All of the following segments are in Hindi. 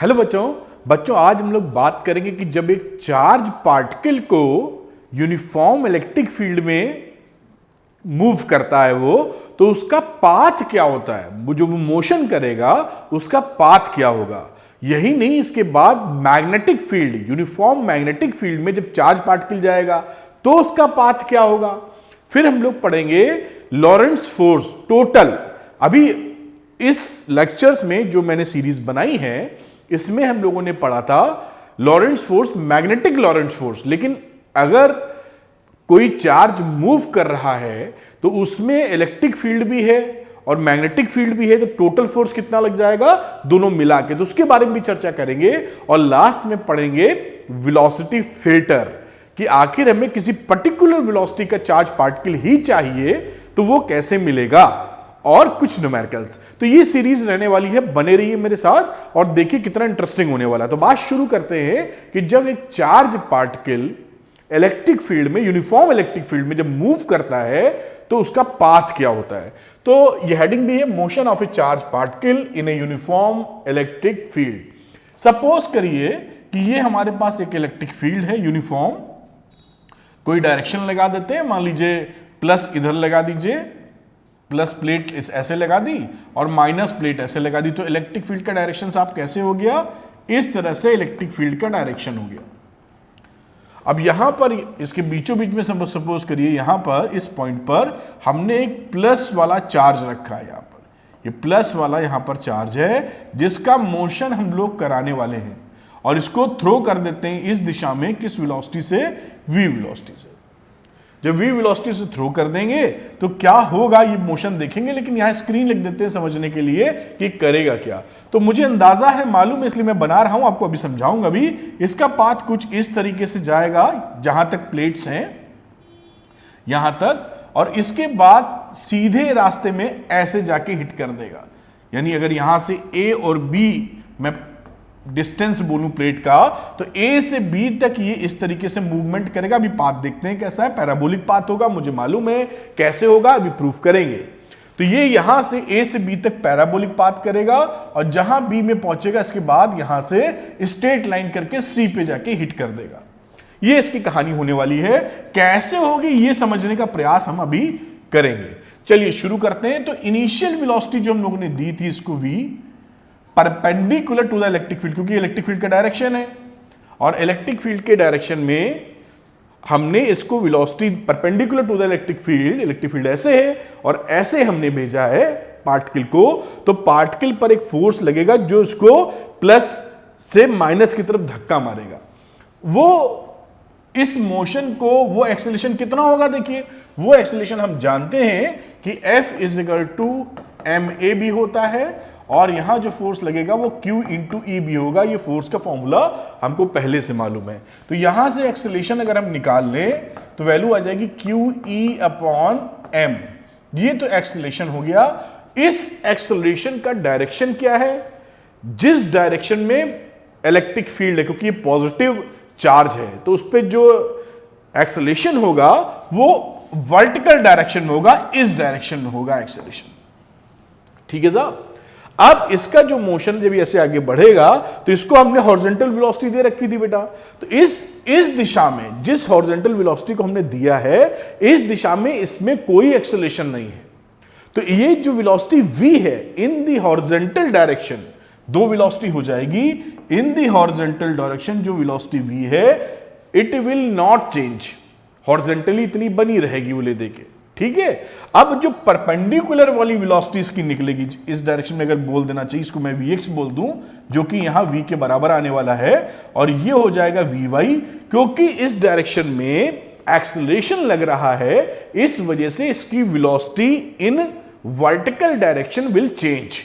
हेलो बच्चों आज हम लोग बात करेंगे कि जब एक चार्ज पार्टिकल को यूनिफॉर्म इलेक्ट्रिक फील्ड में मूव करता है वो, तो उसका पाथ क्या होता है, वो जो मोशन करेगा उसका पाथ क्या होगा। यही नहीं, इसके बाद magnetic field, uniform magnetic field में जब चार्ज पार्टिकल जाएगा तो उसका पाथ क्या होगा। फिर हम लोग पढ़ेंगे लॉरेंट्ज फोर्स टोटल। अभी इस लेक्चर्स में जो मैंने सीरीज बनाई है इसमें हम लोगों ने पढ़ा था लॉरेंट्ज फोर्स, मैग्नेटिक लॉरेंट्ज फोर्स। लेकिन अगर कोई चार्ज मूव कर रहा है तो उसमें इलेक्ट्रिक फील्ड भी है और मैग्नेटिक फील्ड भी है, तो टोटल फोर्स कितना लग जाएगा दोनों मिला के, तो उसके बारे में भी चर्चा करेंगे। और लास्ट में पढ़ेंगे वेलोसिटी फिल्टर कि आखिर हमें किसी पर्टिकुलर वेलोसिटी का चार्ज पार्टिकल ही चाहिए तो वो कैसे मिलेगा, और कुछ न्यूमेरिकल्स। तो ये सीरीज रहने वाली है, बने रहिए मेरे साथ और देखिए कितना इंटरेस्टिंग होने वाला है। तो बात शुरू करते हैं कि जब एक चार्ज पार्टिकल इलेक्ट्रिक फील्ड में, यूनिफॉर्म इलेक्ट्रिक फील्ड में जब मूव करता है तो उसका पाथ क्या होता है। तो ये हेडिंग भी है, motion of A charge particle in a uniform electric field. Suppose करिए कि ये हमारे पास एक इलेक्ट्रिक फील्ड है यूनिफॉर्म, कोई डायरेक्शन लगा देते हैं, मान लीजिए प्लस इधर लगा दीजिए, प्लस प्लेट ऐसे लगा दी और माइनस प्लेट ऐसे लगा दी, तो इलेक्ट्रिक फील्ड का डायरेक्शन साहब कैसे हो गया, इस तरह से इलेक्ट्रिक फील्ड का डायरेक्शन हो गया। अब यहां पर इसके बीचों बीच में सपोज करिए यहां पर इस पॉइंट पर हमने एक प्लस वाला चार्ज रखा है। यहां पर ये प्लस वाला यहां पर चार्ज है जिसका मोशन हम लोग कराने वाले हैं, और इसको थ्रो कर देते हैं इस दिशा में, किस वेलोसिटी से, v वेलोसिटी से। जब v वेलोसिटी से थ्रो कर देंगे तो क्या होगा ये मोशन देखेंगे, लेकिन यहां स्क्रीन लिख देते हैं समझने के लिए कि करेगा क्या। तो मुझे अंदाजा है, मालूम है, इसलिए मैं बना रहा हूं, आपको अभी समझाऊंगा भी। इसका पाथ कुछ इस तरीके से जाएगा जहां तक प्लेट्स हैं यहां तक, और इसके बाद सीधे रास्ते में ऐसे जाके हिट कर देगा। यानी अगर यहां से a और b मैं डिस्टेंस बोलूं प्लेट का, तो A से B तक ये इस तरीके से मूवमेंट करेगा। अभी पाथ देखते हैं कैसा है, पैराबोलिक पाथ होगा, मुझे मालूम है कैसे होगा, अभी प्रूफ करेंगे। तो ये यहां से A से B तक पैराबोलिक पाथ करेगा, और जहां B में पहुंचेगा इसके बाद यहां से स्ट्रेट लाइन करके C पे जाके हिट कर देगा। ये इसकी कहानी होने वाली है। कैसे होगी ये समझने का प्रयास हम अभी करेंगे। चलिए शुरू करते हैं। तो इनिशियल वेलोसिटी जो हम लोगों ने दी थी इसको v, perpendicular to the electric field, क्योंकि इलेक्ट्रिक फील्ड का डायरेक्शन है, और इलेक्ट्रिक फील्ड के डायरेक्शन में हमने इसको velocity perpendicular to the electric field ऐसे है और ऐसे हमने भेजा है पार्टिकल को, तो पार्टिकल पर एक फोर्स लगेगा जो इसको प्लस से माइनस की तरफ धक्का मारेगा। वो इस मोशन को, वो एक्सेलरेशन कितना होगा, देखिए वो एक्सेलरेशन हम जानते हैं कि F = ma भी होता है, और यहां जो फोर्स लगेगा वो Q × E भी होगा। ये फोर्स का फॉर्मूला हमको पहले से मालूम है। तो यहां से एक्सेलरेशन अगर हम निकाल लें तो वैल्यू आ जाएगी QE/m। ये तो एक्सेलरेशन हो गया। इस एक्सेलरेशन का डायरेक्शन क्या है, जिस डायरेक्शन में इलेक्ट्रिक फील्ड है, क्योंकि ये पॉजिटिव चार्ज है तो उस पर जो एक्सेलरेशन होगा वो वर्टिकल डायरेक्शन में होगा, इस डायरेक्शन में होगा एक्सेलरेशन। ठीक है साहब। अब इसका जो मोशन जब ऐसे आगे बढ़ेगा तो इसको हमने हॉरिजॉन्टल वेलोसिटी दे रखी थी बेटा। तो इस दिशा में, जिस हॉरिजॉन्टल वेलोसिटी को हमने दिया है, इस दिशा में इसमें कोई एक्सेलरेशन नहीं है। तो ये जो वेलोसिटी v है इन दी हॉरिजॉन्टल डायरेक्शन, दो वेलोसिटी हो जाएगी। इन दी हॉरिजॉन्टल डायरेक्शन जो वेलोसिटी v है, it will not change, horizontally इतनी बनी रहेगी, वो ले देके। ठीक है। अब जो परपेंडिकुलर वाली वेलोसिटी इसकी निकलेगी इस डायरेक्शन में, अगर बोल देना चाहिए इसको मैं vx बोल दूं, जो कि यहां v के बराबर आने वाला है, और ये हो जाएगा vy, क्योंकि इस डायरेक्शन में एक्सेलरेशन लग रहा है, इस वजह से इसकी velocity in vertical direction will change.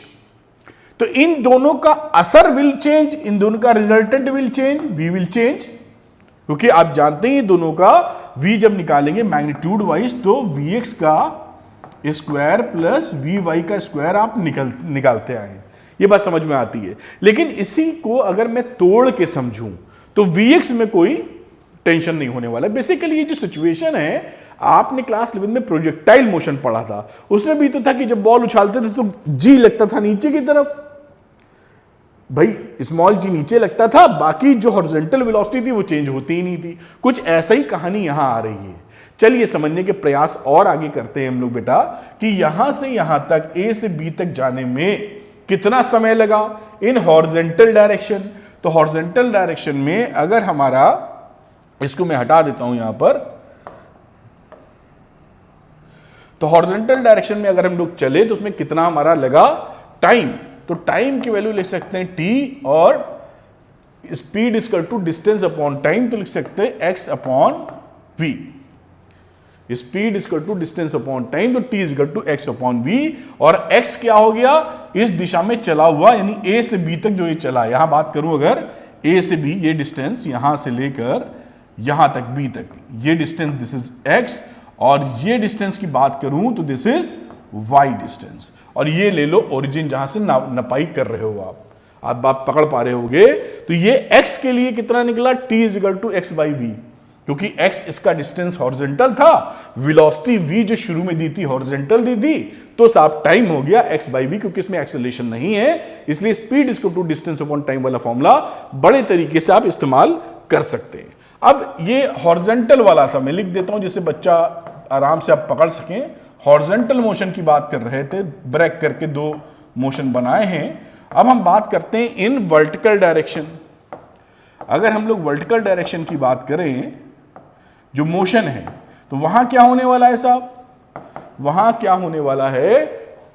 तो इन दोनों का असर विल चेंज, इन दोनों का resultant will change, v will change, क्योंकि आप जानते हैं दोनों का v जब निकालेंगे मैग्नीट्यूड वाइज तो vx का स्क्वायर प्लस vy का स्क्वायर आप निकालते आए। ये बात समझ में आती है। लेकिन इसी को अगर मैं तोड़ के समझूं तो vx में कोई टेंशन नहीं होने वाला। बेसिकली ये जो सिचुएशन है, आपने क्लास 11 में प्रोजेक्टाइल मोशन पढ़ा था, उसमें भी तो था कि जब बॉल उछालते थे तो जी लगता था नीचे की तरफ, भाई स्मॉल जी नीचे लगता था, बाकी जो हॉरिजॉन्टल वेलोसिटी थी वो चेंज होती ही नहीं थी। कुछ ऐसा ही कहानी यहां आ रही है। चलिए समझने के प्रयास और आगे करते हैं हम लोग बेटा कि यहां से यहां तक ए से बी तक जाने में कितना समय लगा इन हॉरिजॉन्टल डायरेक्शन। तो हॉरिजॉन्टल डायरेक्शन में अगर हमारा, इसको मैं हटा देता हूं यहां पर, तो हॉरिजॉन्टल डायरेक्शन में अगर हम लोग चले तो उसमें कितना हमारा लगा टाइम। तो टाइम की वैल्यू लिख सकते हैं टी, और speed equal to distance upon time, तो लिख सकते हैं x upon v. Speed equal to distance upon time, तो t equal to x upon v. और एक्स क्या हो गया, इस दिशा में चला हुआ, यानी ए से बी तक जो ये चला। यहां बात करूं अगर ए से बी, ये डिस्टेंस यहां से लेकर यहां तक बी तक, ये डिस्टेंस दिस इज एक्स, और ये डिस्टेंस की बात करूं तो दिस इज वाई डिस्टेंस। और ये ले लो ओरिजिन जहां से नपाई कर रहे हो आप बात पकड़ पा रहे होगे। तो ये x के लिए कितना निकला, t is equal to X by V, क्योंकि x इसका डिस्टेंस हॉरिजॉन्टल था, वेलोसिटी v जो शुरू में दी थी हॉरिजॉन्टल दी थी, तो साफ टाइम हो गया x बाई वी, क्योंकि इसमें एक्सेलरेशन नहीं है। इसलिए speed equal to distance upon time वाला फॉर्मूला बड़े तरीके से आप इस्तेमाल कर सकते हैं। अब ये हॉरिजॉन्टल वाला था, मैं लिख देता हूं जिससे बच्चा आराम से आप पकड़ सकें। हॉरिजॉन्टल मोशन की बात कर रहे थे, ब्रेक करके दो मोशन बनाए हैं। अब हम बात करते हैं इन वर्टिकल डायरेक्शन। अगर हम लोग वर्टिकल डायरेक्शन की बात करें, जो मोशन है, तो वहां क्या होने वाला है साहब, वहां क्या होने वाला है,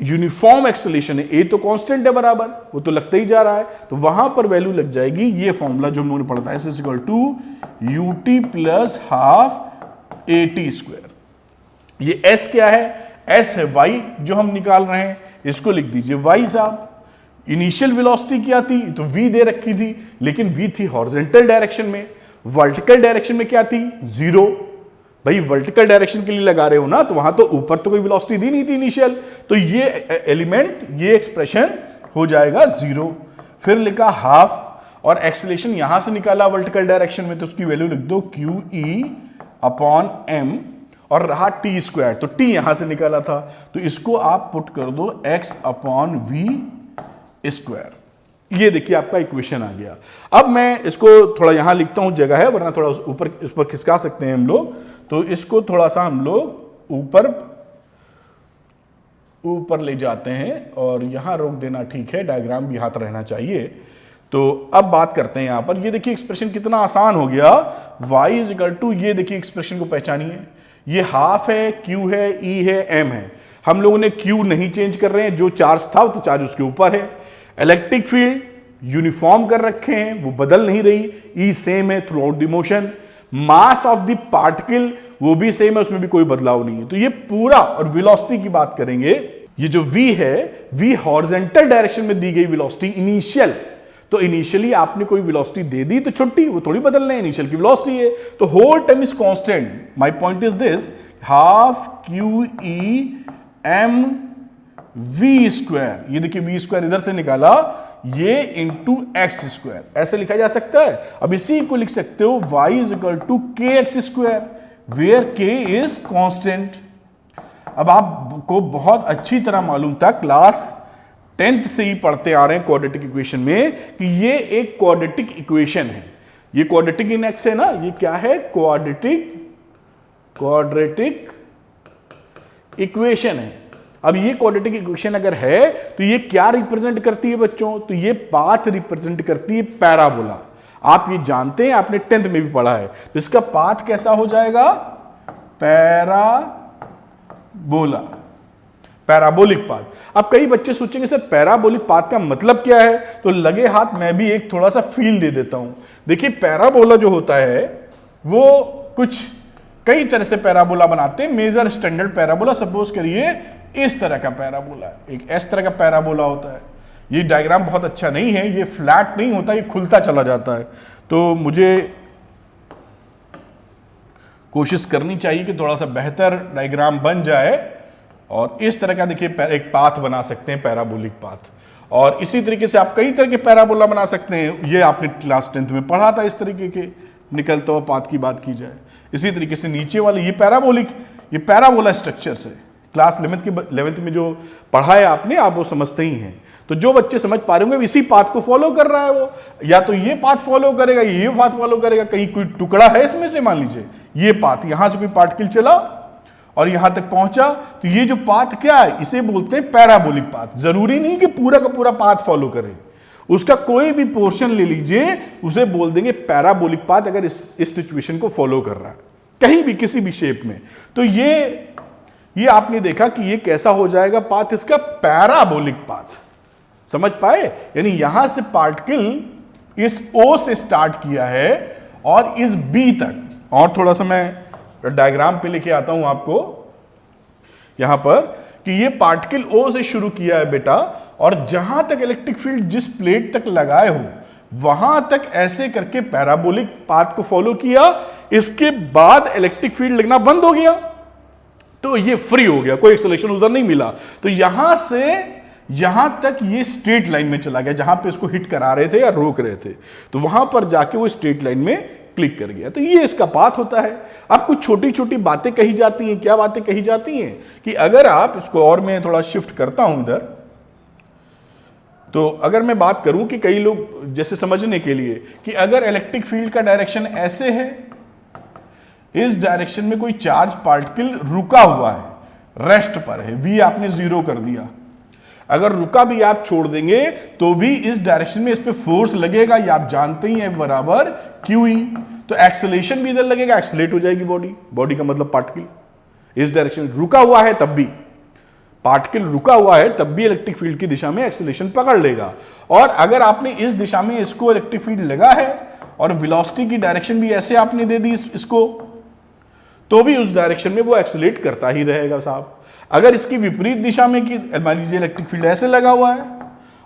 यूनिफॉर्म एक्सेलरेशन है। ए तो कांस्टेंट है बराबर, वो तो लगता ही जा रहा है, तो वहां पर वैल्यू लग जाएगी ये फॉर्मूला जो हम लोगों ने पढ़ा था, S is equal to UT plus half A T square. ये s क्या है, s है y जो हम निकाल रहे हैं, इसको लिख दीजिए y साहब। इनिशियल वेलोसिटी क्या थी, तो v दे रखी थी, लेकिन v थी हॉरिजॉन्टल डायरेक्शन में। वर्टिकल डायरेक्शन में क्या थी, 0। भाई वर्टिकल डायरेक्शन के लिए लगा रहे हो ना, तो वहां तो ऊपर तो कोई वेलोसिटी दी नहीं थी इनिशियल, तो ये एलिमेंट, ये एक्सप्रेशन हो जाएगा 0। फिर लिखा हाफ, और एक्सेलरेशन यहां से निकाला वर्टिकल डायरेक्शन में, तो उसकी वैल्यू लिख दो QE अपॉन m, और रहा टी स्क्वायर, तो टी यहां से निकाला था, तो इसको आप पुट कर दो x अपॉन वी स्क्वायर। ये देखिए आपका इक्वेशन आ गया। अब मैं इसको थोड़ा यहां लिखता हूं, जगह है, वरना थोड़ा ऊपर इस पर खिसका सकते हैं हम लोग, तो इसको थोड़ा सा हम लोग ऊपर ले जाते हैं, और यहां रोक देना ठीक है, डायग्राम भी हाथ रहना चाहिए। तो अब बात करते हैं यहां पर, ये देखिए एक्सप्रेशन कितना आसान हो गया, y इज इक्वल टू, ये देखिए एक्सप्रेशन को पहचानिए, ये हाफ है, q है, e है, m है। हम लोगों ने q नहीं चेंज कर रहे हैं, जो चार्ज था तो चार्ज उसके ऊपर है। इलेक्ट्रिक फील्ड यूनिफॉर्म कर रखे हैं, वो बदल नहीं रही, e सेम है through out the motion. Mass of the particle वो भी सेम है, उसमें भी कोई बदलाव नहीं है। तो ये पूरा, और वेलोसिटी की बात करेंगे, ये जो v है, v हॉरिजॉन्टल डायरेक्शन में दी गई वेलोसिटी इनिशियल, तो इनिशियली आपने कोई वेलोसिटी दे दी तो छुट्टी, वो थोड़ी बदलना है, इनिशियल की वेलोसिटी है, तो whole time is constant. My point is this, half QE m v square, ये देखिए v स्क्वायर इधर से निकाला, ये इंटू एक्स स्क्वायर, ऐसे लिखा जा सकता है। अब इसी को लिख सकते हो y is equal to K X square, where k is constant. अब आपको बहुत अच्छी तरह मालूम था, क्लास 10th से ही पढ़ते आ रहे हैं क्वाड्रेटिक इक्वेशन में, कि ये एक क्वाड्रेटिक इक्वेशन है। ये क्वाड्रेटिक इन एक्स है ना, ये क्या है, क्वाड्रेटिक इक्वेशन है। अब ये क्वाड्रेटिक इक्वेशन अगर है, तो ये क्या रिप्रेजेंट करती है बच्चों, तो ये पाथ रिप्रेजेंट करती है पैराबोला। आप ये जानते हैं, आपने 10th में भी पढ़ा है। तो इसका पाथ कैसा हो जाएगा, पैराबोलिक पाथ। अब कई बच्चे सोचेंगे सर पैराबोलिक पाथ का मतलब क्या है, तो लगे हाथ मैं भी एक थोड़ा सा फील दे देता हूं। देखिए पैराबोला जो होता है, वो कुछ कई तरह से पैराबोला बनाते हैं। मेजर स्टैंडर्ड पैराबोला, सपोज करिए इस तरह का पैराबोला, एक इस तरह का पैराबोला होता है। ये डायग्राम बहुत अच्छा नहीं है, ये फ्लैट नहीं होता, ये खुलता चला जाता है। तो मुझे कोशिश करनी चाहिए कि थोड़ा सा बेहतर डायग्राम बन जाए, और इस तरह का देखिए एक पाथ बना सकते हैं, पैराबोलिक पाथ। और इसी तरीके से आप कई तरह के पैराबोला बना सकते हैं, ये आपने क्लास 10th में पढ़ा था, इस तरीके के निकलता हुआ पाथ की बात की जाए। इसी तरीके से नीचे वाले ये पैराबोला स्ट्रक्चर से, क्लास 11th में जो पढ़ा है आपने, आप वो समझते ही हैं। तो जो बच्चे समझ पा रहे होंगे इसी पाथ को फॉलो कर रहा है वो, या तो ये पाथ फॉलो करेगा, ये पाथ फॉलो करेगा। कहीं कोई टुकड़ा है इसमें से, मान लीजिए ये पाथ, यहां से कोई पार्टिकल चला और यहां तक पहुंचा, तो ये जो पाथ क्या है, इसे बोलते हैं पैराबोलिक पाथ। जरूरी नहीं कि पूरा का पूरा पाथ फॉलो करे, उसका कोई भी पोर्शन ले लीजिए, उसे बोल देंगे पैराबोलिक पाथ, अगर इस सिचुएशन को फॉलो कर रहा है कहीं भी किसी भी शेप में। तो ये आपने देखा कि ये कैसा हो जाएगा पाथ, इसका पैराबोलिक पाथ। समझ पाए? यानी यहां से पार्टिकल इस O से स्टार्ट किया है और इस B तक, और थोड़ा सा मैं डायग्राम पे लेके आता हूं आपको यहां पर, कि ये पार्टिकल O से शुरू किया है बेटा, और जहां तक इलेक्ट्रिक फील्ड जिस प्लेट तक लगाए हो वहां तक ऐसे करके पैराबोलिक पाथ को फॉलो किया। इसके बाद इलेक्ट्रिक फील्ड लगना बंद हो गया, तो ये फ्री हो गया, कोई एक्सेलरेशन उधर नहीं मिला। तो यहां से यहां तक ये स्ट्रेट लाइन में चला गया, जहां पे इसको हिट करा रहे थे या रोक रहे थे, तो वहां पर जाके वो स्ट्रेट लाइन में क्लिक कर गया। तो ये इसका पाथ होता है। अब कुछ छोटी छोटी बातें कही जाती हैं। क्या बातें कही जाती हैं कि अगर आप इसको, और मैं थोड़ा शिफ्ट करता हूं इधर, तो अगर मैं बात करूं कि कई लोग जैसे समझने के लिए कि अगर इलेक्ट्रिक फील्ड का डायरेक्शन ऐसे है, इस डायरेक्शन में कोई चार्ज पार्टिकल रुका हुआ है, रेस्ट पर है, V आपने 0 कर दिया, अगर रुका भी आप छोड़ देंगे तो भी इस डायरेक्शन में इस पे फोर्स लगेगा, ये आप जानते ही हैं, बराबर QE। तो एक्सेलरेशन भी इधर लगेगा, एक्सेलरेट हो जाएगी बॉडी का मतलब पार्टिकल इस डायरेक्शन रुका हुआ है, तब भी पार्टिकल रुका हुआ है तब भी इलेक्ट्रिक फील्ड की दिशा में एक्सेलरेशन पकड़ लेगा। और अगर आपने इस दिशा में इसको इलेक्ट्रिक फील्ड लगा है और वेलोसिटी की डायरेक्शन भी ऐसे आपने दे दी इसको, तो भी उस डायरेक्शन में वो एक्सेलरेट करता ही रहेगा साहब। अगर इसकी विपरीत दिशा में कि मान लीजिए इलेक्ट्रिक फील्ड ऐसे लगा हुआ है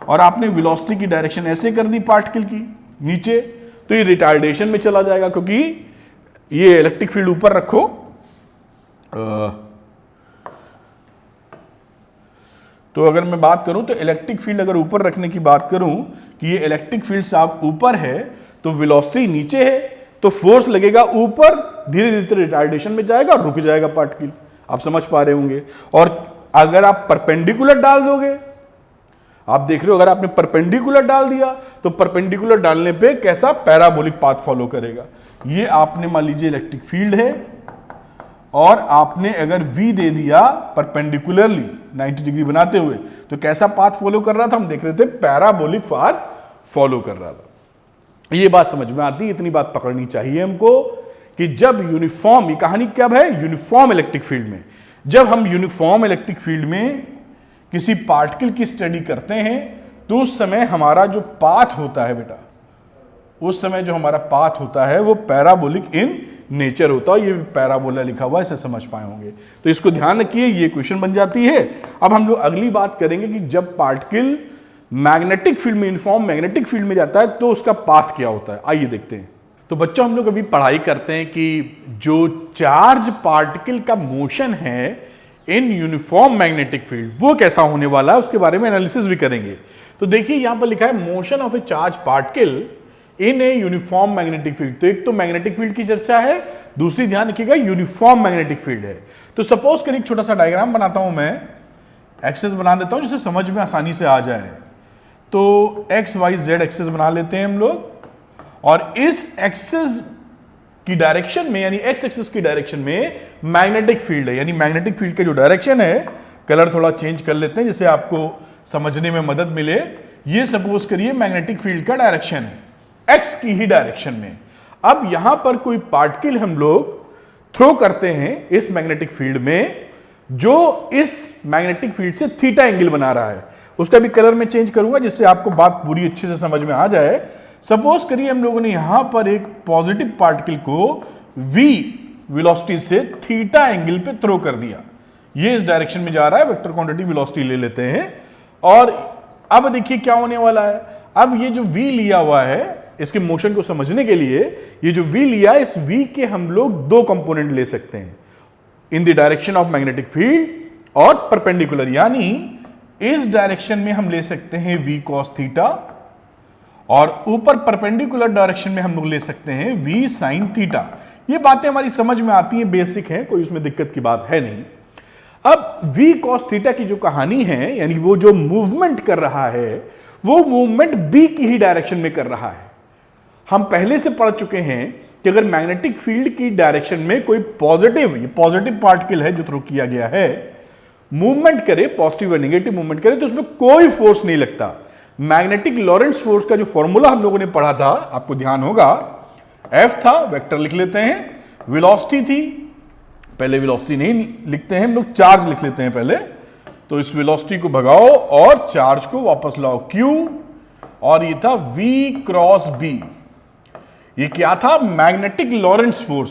और आपने वेलोसिटी की डायरेक्शन ऐसे कर दी पार्टिकल की नीचे, तो ये रिटार्डेशन में चला जाएगा, क्योंकि ये इलेक्ट्रिक फील्ड ऊपर रखो, तो अगर मैं बात करूं तो इलेक्ट्रिक फील्ड अगर ऊपर रखने की बात करूं कि ये इलेक्ट्रिक फील्ड साहब ऊपर है तो वेलोसिटी नीचे है, तो फोर्स लगेगा ऊपर, धीरे धीरे रिटार्डेशन में जाएगा, रुक जाएगा पार्टिकल। आप समझ पा रहे होंगे। और अगर आप परपेंडिकुलर डाल दोगे, आप देख रहे हो, अगर आपने परपेंडिकुलर डाल दिया तो परपेंडिकुलर डालने पे कैसा पैराबोलिक पाथ फॉलो करेगा। ये आपने मान लीजिए इलेक्ट्रिक फील्ड है और आपने अगर V दे दिया परपेंडिकुलरली 90 डिग्री बनाते हुए, तो कैसा पाथ फॉलो कर रहा था, हम देख रहे थे पैराबोलिक पाथ फॉलो कर रहा था। ये बात समझ में आती है, इतनी बात पकड़नी चाहिए हमको कि जब यूनिफॉर्म, ये कहानी क्या है, यूनिफॉर्म इलेक्ट्रिक फील्ड में, जब हम यूनिफॉर्म इलेक्ट्रिक फील्ड में किसी पार्टिकल की स्टडी करते हैं तो उस समय हमारा जो पाथ होता है बेटा, उस समय जो हमारा पाथ होता है वो पैराबोलिक इन नेचर होता है। ये पैराबोला लिखा हुआ है, इसे समझ पाए होंगे, तो इसको ध्यान रखिए, ये क्वेश्चन बन जाती है। अब हम लोग अगली बात करेंगे कि जब पार्टिकल मैग्नेटिक फील्ड में, यूनिफॉर्म मैग्नेटिक फील्ड में जाता है तो उसका पाथ क्या होता है, आइए देखते हैं। तो बच्चों, हम लोग अभी पढ़ाई करते हैं कि जो चार्ज पार्टिकल का मोशन है इन यूनिफॉर्म मैग्नेटिक फील्ड, वो कैसा होने वाला है, उसके बारे में एनालिसिस भी करेंगे। तो देखिए यहां पर लिखा है motion of A charge particle in a uniform magnetic field. तो एक तो मैग्नेटिक फील्ड की चर्चा है, दूसरी ध्यान रखिएगा यूनिफॉर्म मैग्नेटिक फील्ड है। तो सपोज करिए एक छोटा सा डायग्राम बनाता हूं मैं, एक्सेस बना देता हूं जिससे समझ में आसानी से आ जाए। तो एक्स वाई जेड एक्सेस बना लेते हैं हम लोग, और इस एक्सेस की डायरेक्शन में, यानी एक्स एक्सेस की डायरेक्शन में मैग्नेटिक फील्ड है, यानी मैग्नेटिक फील्ड का जो डायरेक्शन है, कलर थोड़ा चेंज कर लेते हैं जिससे आपको समझने में मदद मिले। ये सपोज करिए मैग्नेटिक फील्ड का डायरेक्शन है एक्स की ही डायरेक्शन में। अब यहां पर कोई पार्टिकल हम लोग थ्रो करते हैं इस मैग्नेटिक फील्ड में, जो इस मैग्नेटिक फील्ड से थीटा एंगल बना रहा है। उसका भी कलर में चेंज करूंगा जिससे आपको बात पूरी अच्छे से समझ में आ जाए। सपोज करिए हम लोगों ने यहां पर एक पॉजिटिव पार्टिकल को v वेलोसिटी से थीटा एंगल पे थ्रो कर दिया, ये इस डायरेक्शन में जा रहा है, वेक्टर क्वांटिटी वेलोसिटी ले लेते हैं। और अब देखिए क्या होने वाला है, अब ये जो v लिया हुआ है, इसके मोशन को समझने के लिए ये जो v लिया, इस v के हम लोग दो कंपोनेंट ले सकते हैं, in the direction of magnetic field और परपेंडिकुलर, यानी इस डायरेक्शन में हम ले सकते हैं v cos थीटा, और ऊपर परपेंडिकुलर डायरेक्शन में हम लोग ले सकते हैं v sin थीटा। ये बातें हमारी समझ में आती हैं, बेसिक हैं, कोई उसमें दिक्कत की बात है नहीं। अब v cos थीटा की जो कहानी है, यानी वो जो मूवमेंट कर रहा है वो मूवमेंट b की ही डायरेक्शन में कर रहा है। हम पहले से पढ़ चुके हैं कि अगर मैग्नेटिक फील्ड की डायरेक्शन में कोई पॉजिटिव पार्टिकल है जो थ्रो किया गया है, मूवमेंट करे, पॉजिटिव और नेगेटिव मूवमेंट करे, तो उसमें कोई फोर्स नहीं लगता। मैग्नेटिक लॉरेंट्ज फोर्स का जो फॉर्मूला हम लोगों ने पढ़ा था, आपको ध्यान होगा, F था, वेक्टर लिख लेते हैं, वेलोसिटी थी, पहले वेलोसिटी नहीं लिखते हैं हम लोग, चार्ज लिख लेते हैं पहले, तो इस वेलोसिटी को भगाओ और चार्ज को वापस लाओ, Q, और ये था V क्रॉस B। ये क्या था? मैग्नेटिक लॉरेंट्ज फोर्स,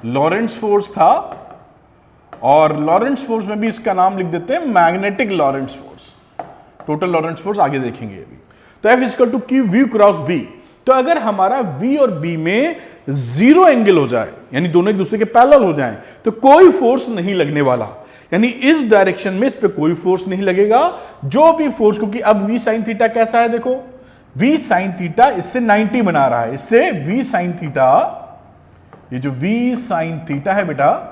लॉरेंट्ज फोर्स था, और लॉरेंट्ज फोर्स में भी इसका नाम लिख देते हैं magnetic Lorentz force. Total Lorentz force आगे देखेंगे अभी। तो F equal to Q V cross B। तो अगर हमारा V और B में जीरो एंगल हो जाए, यानी दोनों एक दूसरे के पैरेलल हो जाएं, तो कोई फोर्स नहीं लगने वाला, यानी इस डायरेक्शन में इस पे कोई फोर्स नहीं लगेगा। जो भी फोर्स, क्योंकि अब V sin थीटा कैसा है, देखो V sin थीटा इससे 90 बना रहा है, इससे V sin थीटा, ये जो V sin थीटा है बेटा,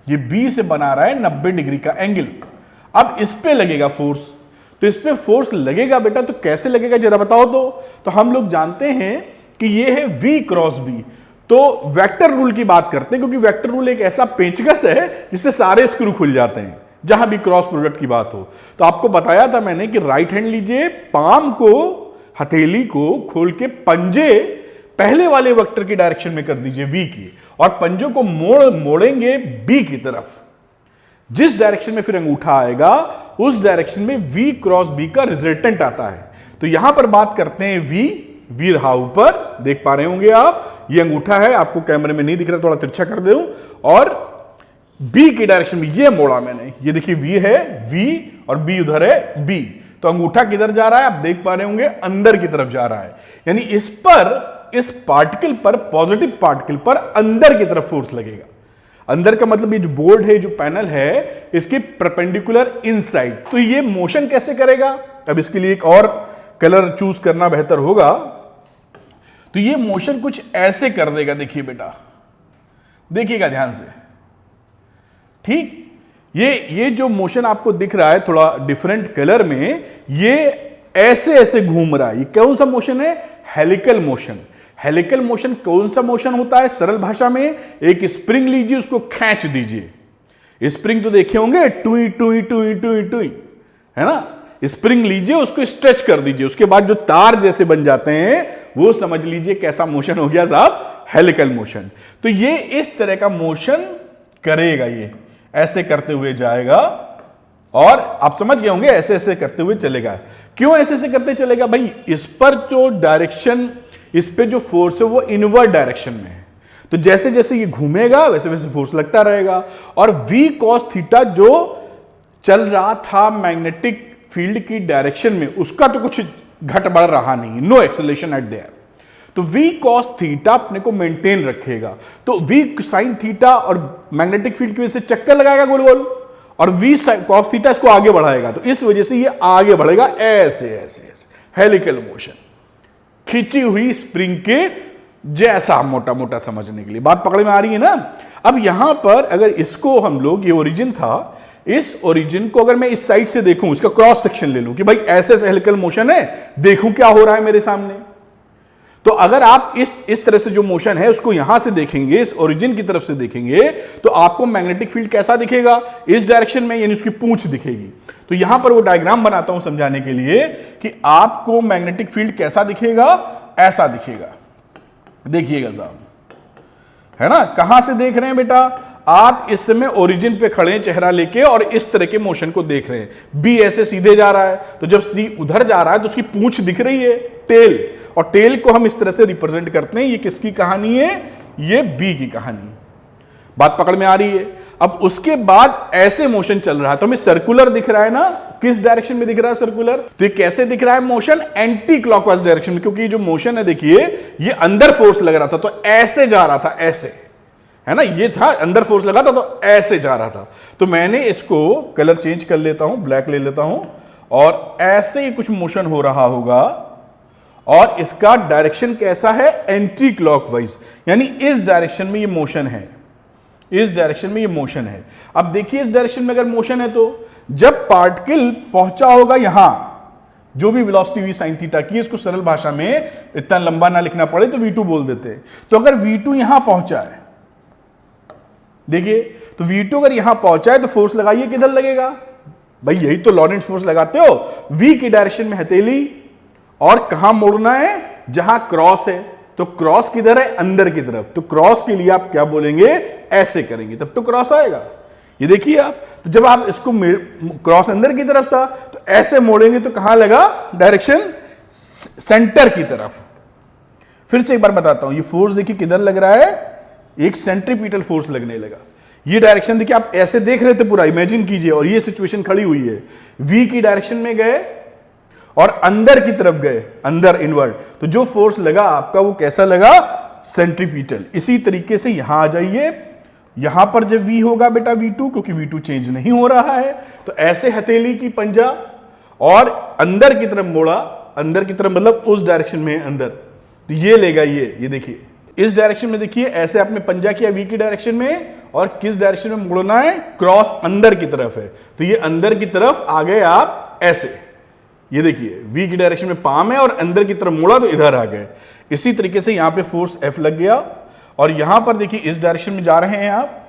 ये B से बना रहा है 90 डिग्री का एंगल। अब इस पे लगेगा फोर्स, तो इस पे फोर्स लगेगा बेटा, तो कैसे लगेगा जरा बताओ। तो हम लोग जानते हैं कि ये है V क्रॉस B। तो वेक्टर रूल की बात करते हैं, क्योंकि वेक्टर रूल एक ऐसा पेंचकस है जिससे सारे स्क्रू खुल जाते हैं जहां भी क्रॉस प्रोडक्ट की बात हो। तो आपको बताया था मैंने कि राइट हैंड लीजिए, पाम को, हथेली को खोल के पंजे पहले वाले वेक्टर की डायरेक्शन में कर दीजिए V की, और पंजों को मोड़ेंगे B की तरफ। जिस डायरेक्शन में फिर अंगूठा आएगा उस डायरेक्शन में V क्रॉस B का रिजल्टेंट आता है। तो यहां पर बात करते हैं V रहा ऊपर, देख पा रहे होंगे आप, ये अंगूठा है, आपको कैमरे में नहीं दिख रहा, थोड़ा तिरछा कर दूं, और B की डायरेक्शन में ये मोड़ा मैंने, ये देखिए V है, V और B उधर है B। तो अंगूठा किधर जा रहा है आप देख पा रहे होंगे, अंदर की तरफ जा रहा है, यानी इस पर, इस पार्टिकल पर, पॉजिटिव पार्टिकल पर अंदर की तरफ फोर्स लगेगा। अंदर का मतलब ये जो बोर्ड है, जो पैनल है, इसके परपेंडिकुलर इनसाइड। तो ये मोशन कैसे करेगा? अब इसके लिए एक और कलर चूज करना बेहतर होगा। तो ये मोशन कुछ ऐसे कर देगा, देखिए बेटा, देखिएगा ध्यान से, ठीक। ये जो मोशन आपको दिख रहा है थोड़ा डिफरेंट कलर में, ये ऐसे ऐसे घूम रहा है। ये कौन सा मोशन है? Helical motion. हेलिकल मोशन कौन सा मोशन होता है? सरल भाषा में, एक स्प्रिंग लीजिए, उसको खींच दीजिए। स्प्रिंग तो देखे होंगे, टुई टुई टुई टुई टुई, है ना। स्प्रिंग लीजिए, उसको स्ट्रेच कर दीजिए, उसके बाद जो तार जैसे बन जाते हैं वो समझ लीजिए कैसा मोशन हो गया साहब, हेलिकल मोशन। तो ये इस तरह का मोशन करेगा, ये ऐसे करते हुए जाएगा, और आप समझ गए होंगे ऐसे ऐसे करते हुए चलेगा। क्यों ऐसे ऐसे करते चलेगा भाई? इस पर जो डायरेक्शन, इस पे जो फोर्स है वो इनवर्ड डायरेक्शन में है, तो जैसे जैसे ये घूमेगा वैसे वैसे फोर्स लगता रहेगा। और V cos थीटा जो चल रहा था मैग्नेटिक फील्ड की डायरेक्शन में, उसका तो कुछ घट बढ़ रहा नहीं, नो एक्सेलरेशन एट देयर। तो V cos थीटा अपने को मेंटेन रखेगा। तो V sin थीटा और मैग्नेटिक फील्ड की वजह से चक्कर लगाएगा गोल गोल, और V cos थीटा इसको आगे बढ़ाएगा, तो इस वजह से ये आगे बढ़ेगा ऐसे ऐसे ऐसे, हेलिकल मोशन, खींची हुई स्प्रिंग के जैसा, मोटा मोटा समझने के लिए बात पकड़ में आ रही है ना। अब यहां पर अगर इसको हम लोग, ये ओरिजिन था, इस ओरिजिन को अगर मैं इस साइड से देखूं, इसका क्रॉस सेक्शन ले लूं कि भाई ऐसे ऐसे हेलिकल मोशन है, देखूं क्या हो रहा है मेरे सामने। तो अगर आप इस तरह से जो मोशन है उसको यहां से देखेंगे, इस ओरिजिन की तरफ से देखेंगे, तो आपको मैग्नेटिक फील्ड कैसा दिखेगा? इस डायरेक्शन में, यानी उसकी पूंछ दिखेगी। तो यहां पर वो डायग्राम बनाता हूं समझाने के लिए कि आपको मैग्नेटिक फील्ड कैसा दिखेगा, ऐसा दिखेगा। देखिएगा साहब, है ना। कहां से देख रहे हैं बेटा? आप इस समय ओरिजिन पे खड़े हैं चेहरा लेके, और इस तरह के मोशन को देख रहे हैं। बी ऐसे सीधे जा रहा है, तो जब सी उधर जा रहा है तो उसकी पूंछ दिख रही है, टेल, और टेल को हम इस तरह से रिप्रेजेंट करते हैं। ये किसकी कहानी है? ये बी की कहानी। बात पकड़ में आ रही है? अब उसके बाद ऐसे मोशन चल रहा है, तो हमें सर्कुलर दिख रहा है ना। किस डायरेक्शन में दिख रहा है सर्कुलर? तो ये कैसे दिख रहा है मोशन? एंटी क्लॉकवाइज डायरेक्शन में, क्योंकि ये जो मोशन है देखिए, ये अंदर फोर्स लग रहा था तो ऐसे जा रहा था, ऐसे, है ना। ये था अंदर फोर्स लगा था तो ऐसे जा रहा था। तो मैंने इसको कलर चेंज कर लेता हूं, ब्लैक ले लेता हूं, और ऐसे ही कुछ मोशन हो रहा होगा, और इसका डायरेक्शन कैसा है? एंटी क्लॉकवाइज, यानी इस डायरेक्शन में ये मोशन है, इस डायरेक्शन में ये मोशन है। अब देखिए इस डायरेक्शन में अगर मोशन है तो जब पार्टिकल पहुंचा होगा यहां, जो भी वेलोसिटी v sin थीटा की, इसको सरल भाषा में इतना लंबा ना लिखना पड़े तो v2 बोल देते हैं। तो अगर v2 यहां पहुंचा है, देखिए तो v2 अगर यहां पहुंचा है तो फोर्स लगाइए, किधर लगेगा भाई, यही तो लॉरेंट्ज फोर्स लगाते हो, v की डायरेक्शन में हथेली, और कहां मोड़ना है, जहां क्रॉस है। तो क्रॉस किधर है, अंदर की तरफ। तो क्रॉस के लिए आप क्या बोलेंगे, ऐसे करेंगे तब तो क्रॉस आएगा। ये देखिए आप, तो जब आप इसको क्रॉस अंदर की तरफ था तो ऐसे मोड़ेंगे तो कहां लगा, डायरेक्शन सेंटर की तरफ। फिर से एक बार बताता हूं, ये फोर्स देखिए किधर लग रहा है, एक सेंट्रीपिटल फोर्स लगने लगा। ये डायरेक्शन देखिए, आप ऐसे देख रहे थे पूरा, इमेजिन कीजिए, और ये सिचुएशन खड़ी हुई है, v की डायरेक्शन में गए और अंदर की तरफ गए, अंदर इनवर्ड, तो जो फोर्स लगा आपका वो कैसा लगा, सेंट्रीपिटल। इसी तरीके से यहां आ जाइए, यहां पर जब v होगा बेटा v2, क्योंकि v2 चेंज नहीं हो रहा है, तो ऐसे हथेली की पंजा और अंदर की तरफ मोड़ा, अंदर की तरफ मतलब उस डायरेक्शन में अंदर, तो ये लेगा ये देखिए इस डायरेक्शन में, देखिए ऐसे आपने पंजा किया v की डायरेक्शन में, और किस डायरेक्शन में मोड़ना है, क्रॉस अंदर की तरफ है, तो ये अंदर की तरफ आ गए आप ऐसे, ये देखिए v की डायरेक्शन में पाम है और अंदर की तरफ मुड़ा तो इधर आ गए। इसी तरीके से यहां पे फोर्स F लग गया, और यहां पर देखिए इस डायरेक्शन में जा रहे हैं, आप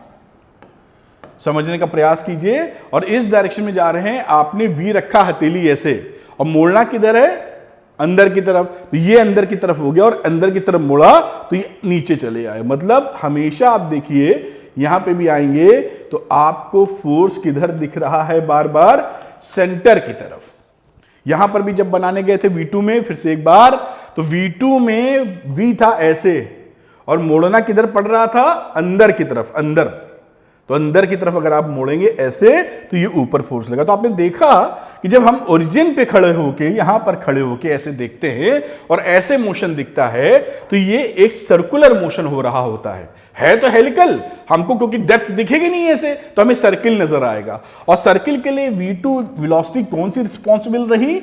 समझने का प्रयास कीजिए, और इस डायरेक्शन में जा रहे हैं, आपने v रखा हथेली ऐसे, और मोड़ना किधर है, अंदर की तरफ, तो ये अंदर की तरफ हो गया, और अंदर की तरफ मुड़ा तो ये नीचे चले आए। मतलब हमेशा आप देखिए यहां पे भी आएंगे तो आपको फोर्स किधर दिख रहा है, बार बार सेंटर की तरफ। यहां पर भी जब बनाने गए थे v2 में, फिर से एक बार, तो v2 में v था ऐसे, और मोड़ना किधर पड़ रहा था, अंदर की तरफ, अंदर, तो अंदर की तरफ अगर आप मोड़ेंगे ऐसे तो ये ऊपर फोर्स लगा। तो आपने देखा कि जब हम ओरिजिन पे खड़े होके, यहां पर खड़े होके ऐसे देखते हैं और ऐसे मोशन दिखता है, तो ये एक सर्कुलर मोशन हो रहा होता है तो हेलिकल, हमको क्योंकि डेप्थ दिखेगी नहीं ऐसे, तो हमें सर्किल नजर आएगा। और सर्किल के लिए v2 वेलोसिटी कौन सी रिस्पॉन्सिबल रही,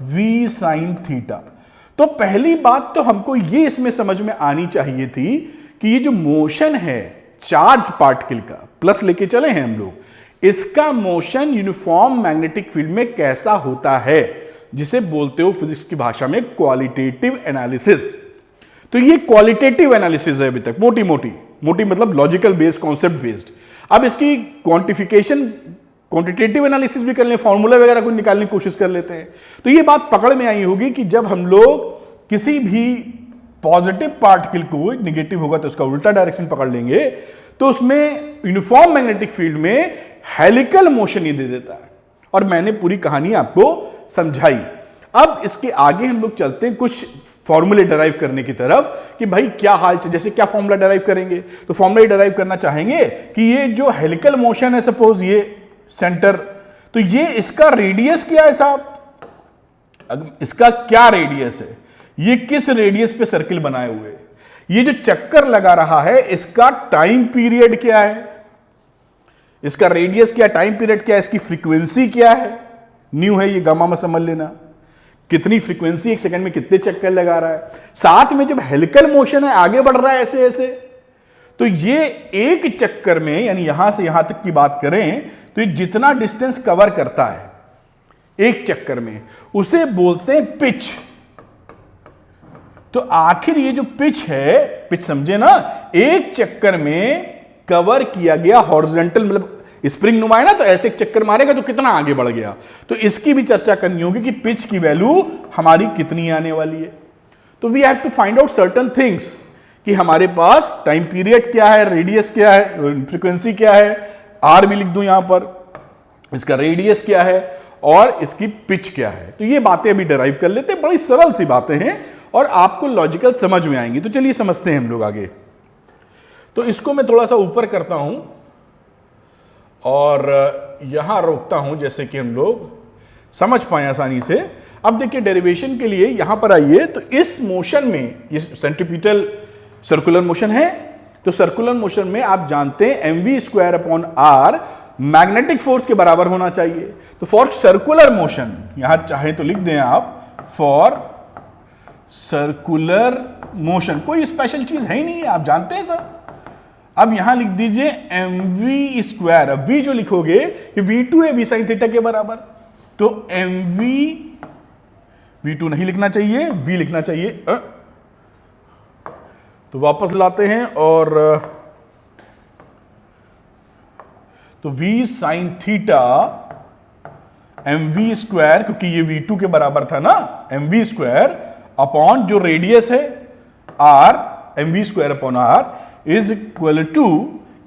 v sin थीटा। तो पहली बात तो हमको ये इसमें समझ में आनी चाहिए थी कि ये जो मोशन है चार्ज पार्टिकल का, प्लस लेके चले हैं हम लोग, इसका मोशन यूनिफॉर्म मैग्नेटिक फील्ड में कैसा होता है, जिसे बोलते हो फिजिक्स की भाषा में क्वालिटेटिव एनालिसिस। तो ये क्वालिटेटिव एनालिसिस है अभी तक, मोटी मतलब लॉजिकल बेस्ड, कॉन्सेप्ट बेस्ड। अब इसकी क्वांटिफिकेशन, क्वांटिटेटिव एनालिसिस भी कर लें, फॉर्मूला वगैरह को निकालने की कोशिश कर लेते हैं। तो ये बात पकड़ में आई होगी कि जब हम लोग किसी भी पॉजिटिव पार्टिकल को, नेगेटिव होगा तो उसका उल्टा डायरेक्शन पकड़ लेंगे, तो उसमें यूनिफॉर्म मैग्नेटिक फील्ड में हेलिकल मोशन ही दे देता है। और मैंने पूरी कहानी आपको समझाई। अब इसके आगे हम लोग चलते हैं कुछ फॉर्मूले डराइव करने की तरफ कि भाई क्या हाल, जैसे क्या फॉर्मूला डराइव करेंगे, तो फॉर्मूला डराइव करना चाहेंगे कि ये जो हेलिकल मोशन है, सपोज ये सेंटर, तो ये इसका रेडियस क्या है साहब, इसका क्या रेडियस है, ये किस रेडियस पे सर्किल बनाए हुए, ये जो चक्कर लगा रहा है इसका टाइम पीरियड क्या है, इसका रेडियस क्या, टाइम पीरियड क्या है, इसकी फ्रीक्वेंसी क्या है, न्यू है ये, गामा में समझ लेना, कितनी फ्रीक्वेंसी, एक सेकंड में कितने चक्कर लगा रहा है। साथ में जब हेलिकल मोशन है, आगे बढ़ रहा है ऐसे ऐसे, तो ये एक चक्कर में, यानी यहां से यहां तक की बात करें तो ये जितना डिस्टेंस कवर करता है एक चक्कर में, उसे बोलते हैं पिच। तो आखिर ये जो पिच है, पिच समझे ना, एक चक्कर में कवर किया गया हॉरिजॉन्टल, मतलब स्प्रिंग नुमा है ना, तो ऐसे एक चक्कर मारेगा तो कितना आगे बढ़ गया, तो इसकी भी चर्चा करनी होगी कि पिच की वैल्यू हमारी कितनी आने वाली है। तो we have to find out certain things कि हमारे पास टाइम पीरियड क्या है, रेडियस क्या है, फ्रीक्वेंसी क्या है, आर भी लिख दूं यहां पर, इसका रेडियस क्या है और इसकी पिच क्या है। तो ये बातें अभी डराइव कर लेते हैं, बड़ी सरल सी बातें हैं और आपको लॉजिकल समझ में आएंगी। तो चलिए समझते हैं हम लोग आगे। तो इसको मैं थोड़ा सा ऊपर करता हूं और यहां रोकता हूं, जैसे कि हम लोग समझ पाए आसानी से। अब देखिए डेरिवेशन के लिए यहां पर आइए, तो इस मोशन में, ये सेंट्रीपिटल सर्कुलर मोशन है, तो सर्कुलर मोशन में आप जानते हैं mv²/r मैग्नेटिक फोर्स के बराबर होना चाहिए। तो फॉर सर्कुलर मोशन, यहां चाहे तो लिख दें आप फॉर सर्कुलर मोशन, कोई स्पेशल चीज है ही नहीं है, आप जानते हैं सर, अब यहां लिख दीजिए mv स्क्वायर। अब v जो लिखोगे ये v2 है v sin थीटा के बराबर, तो mv v2 नहीं लिखना चाहिए, v लिखना चाहिए। तो वापस लाते हैं और तो v sin theta mv square, क्योंकि ये v2 के बराबर था ना, mv स्क्वायर अपॉन जो रेडियस है r, mv स्क्वायर अपॉन r इज इक्वल टू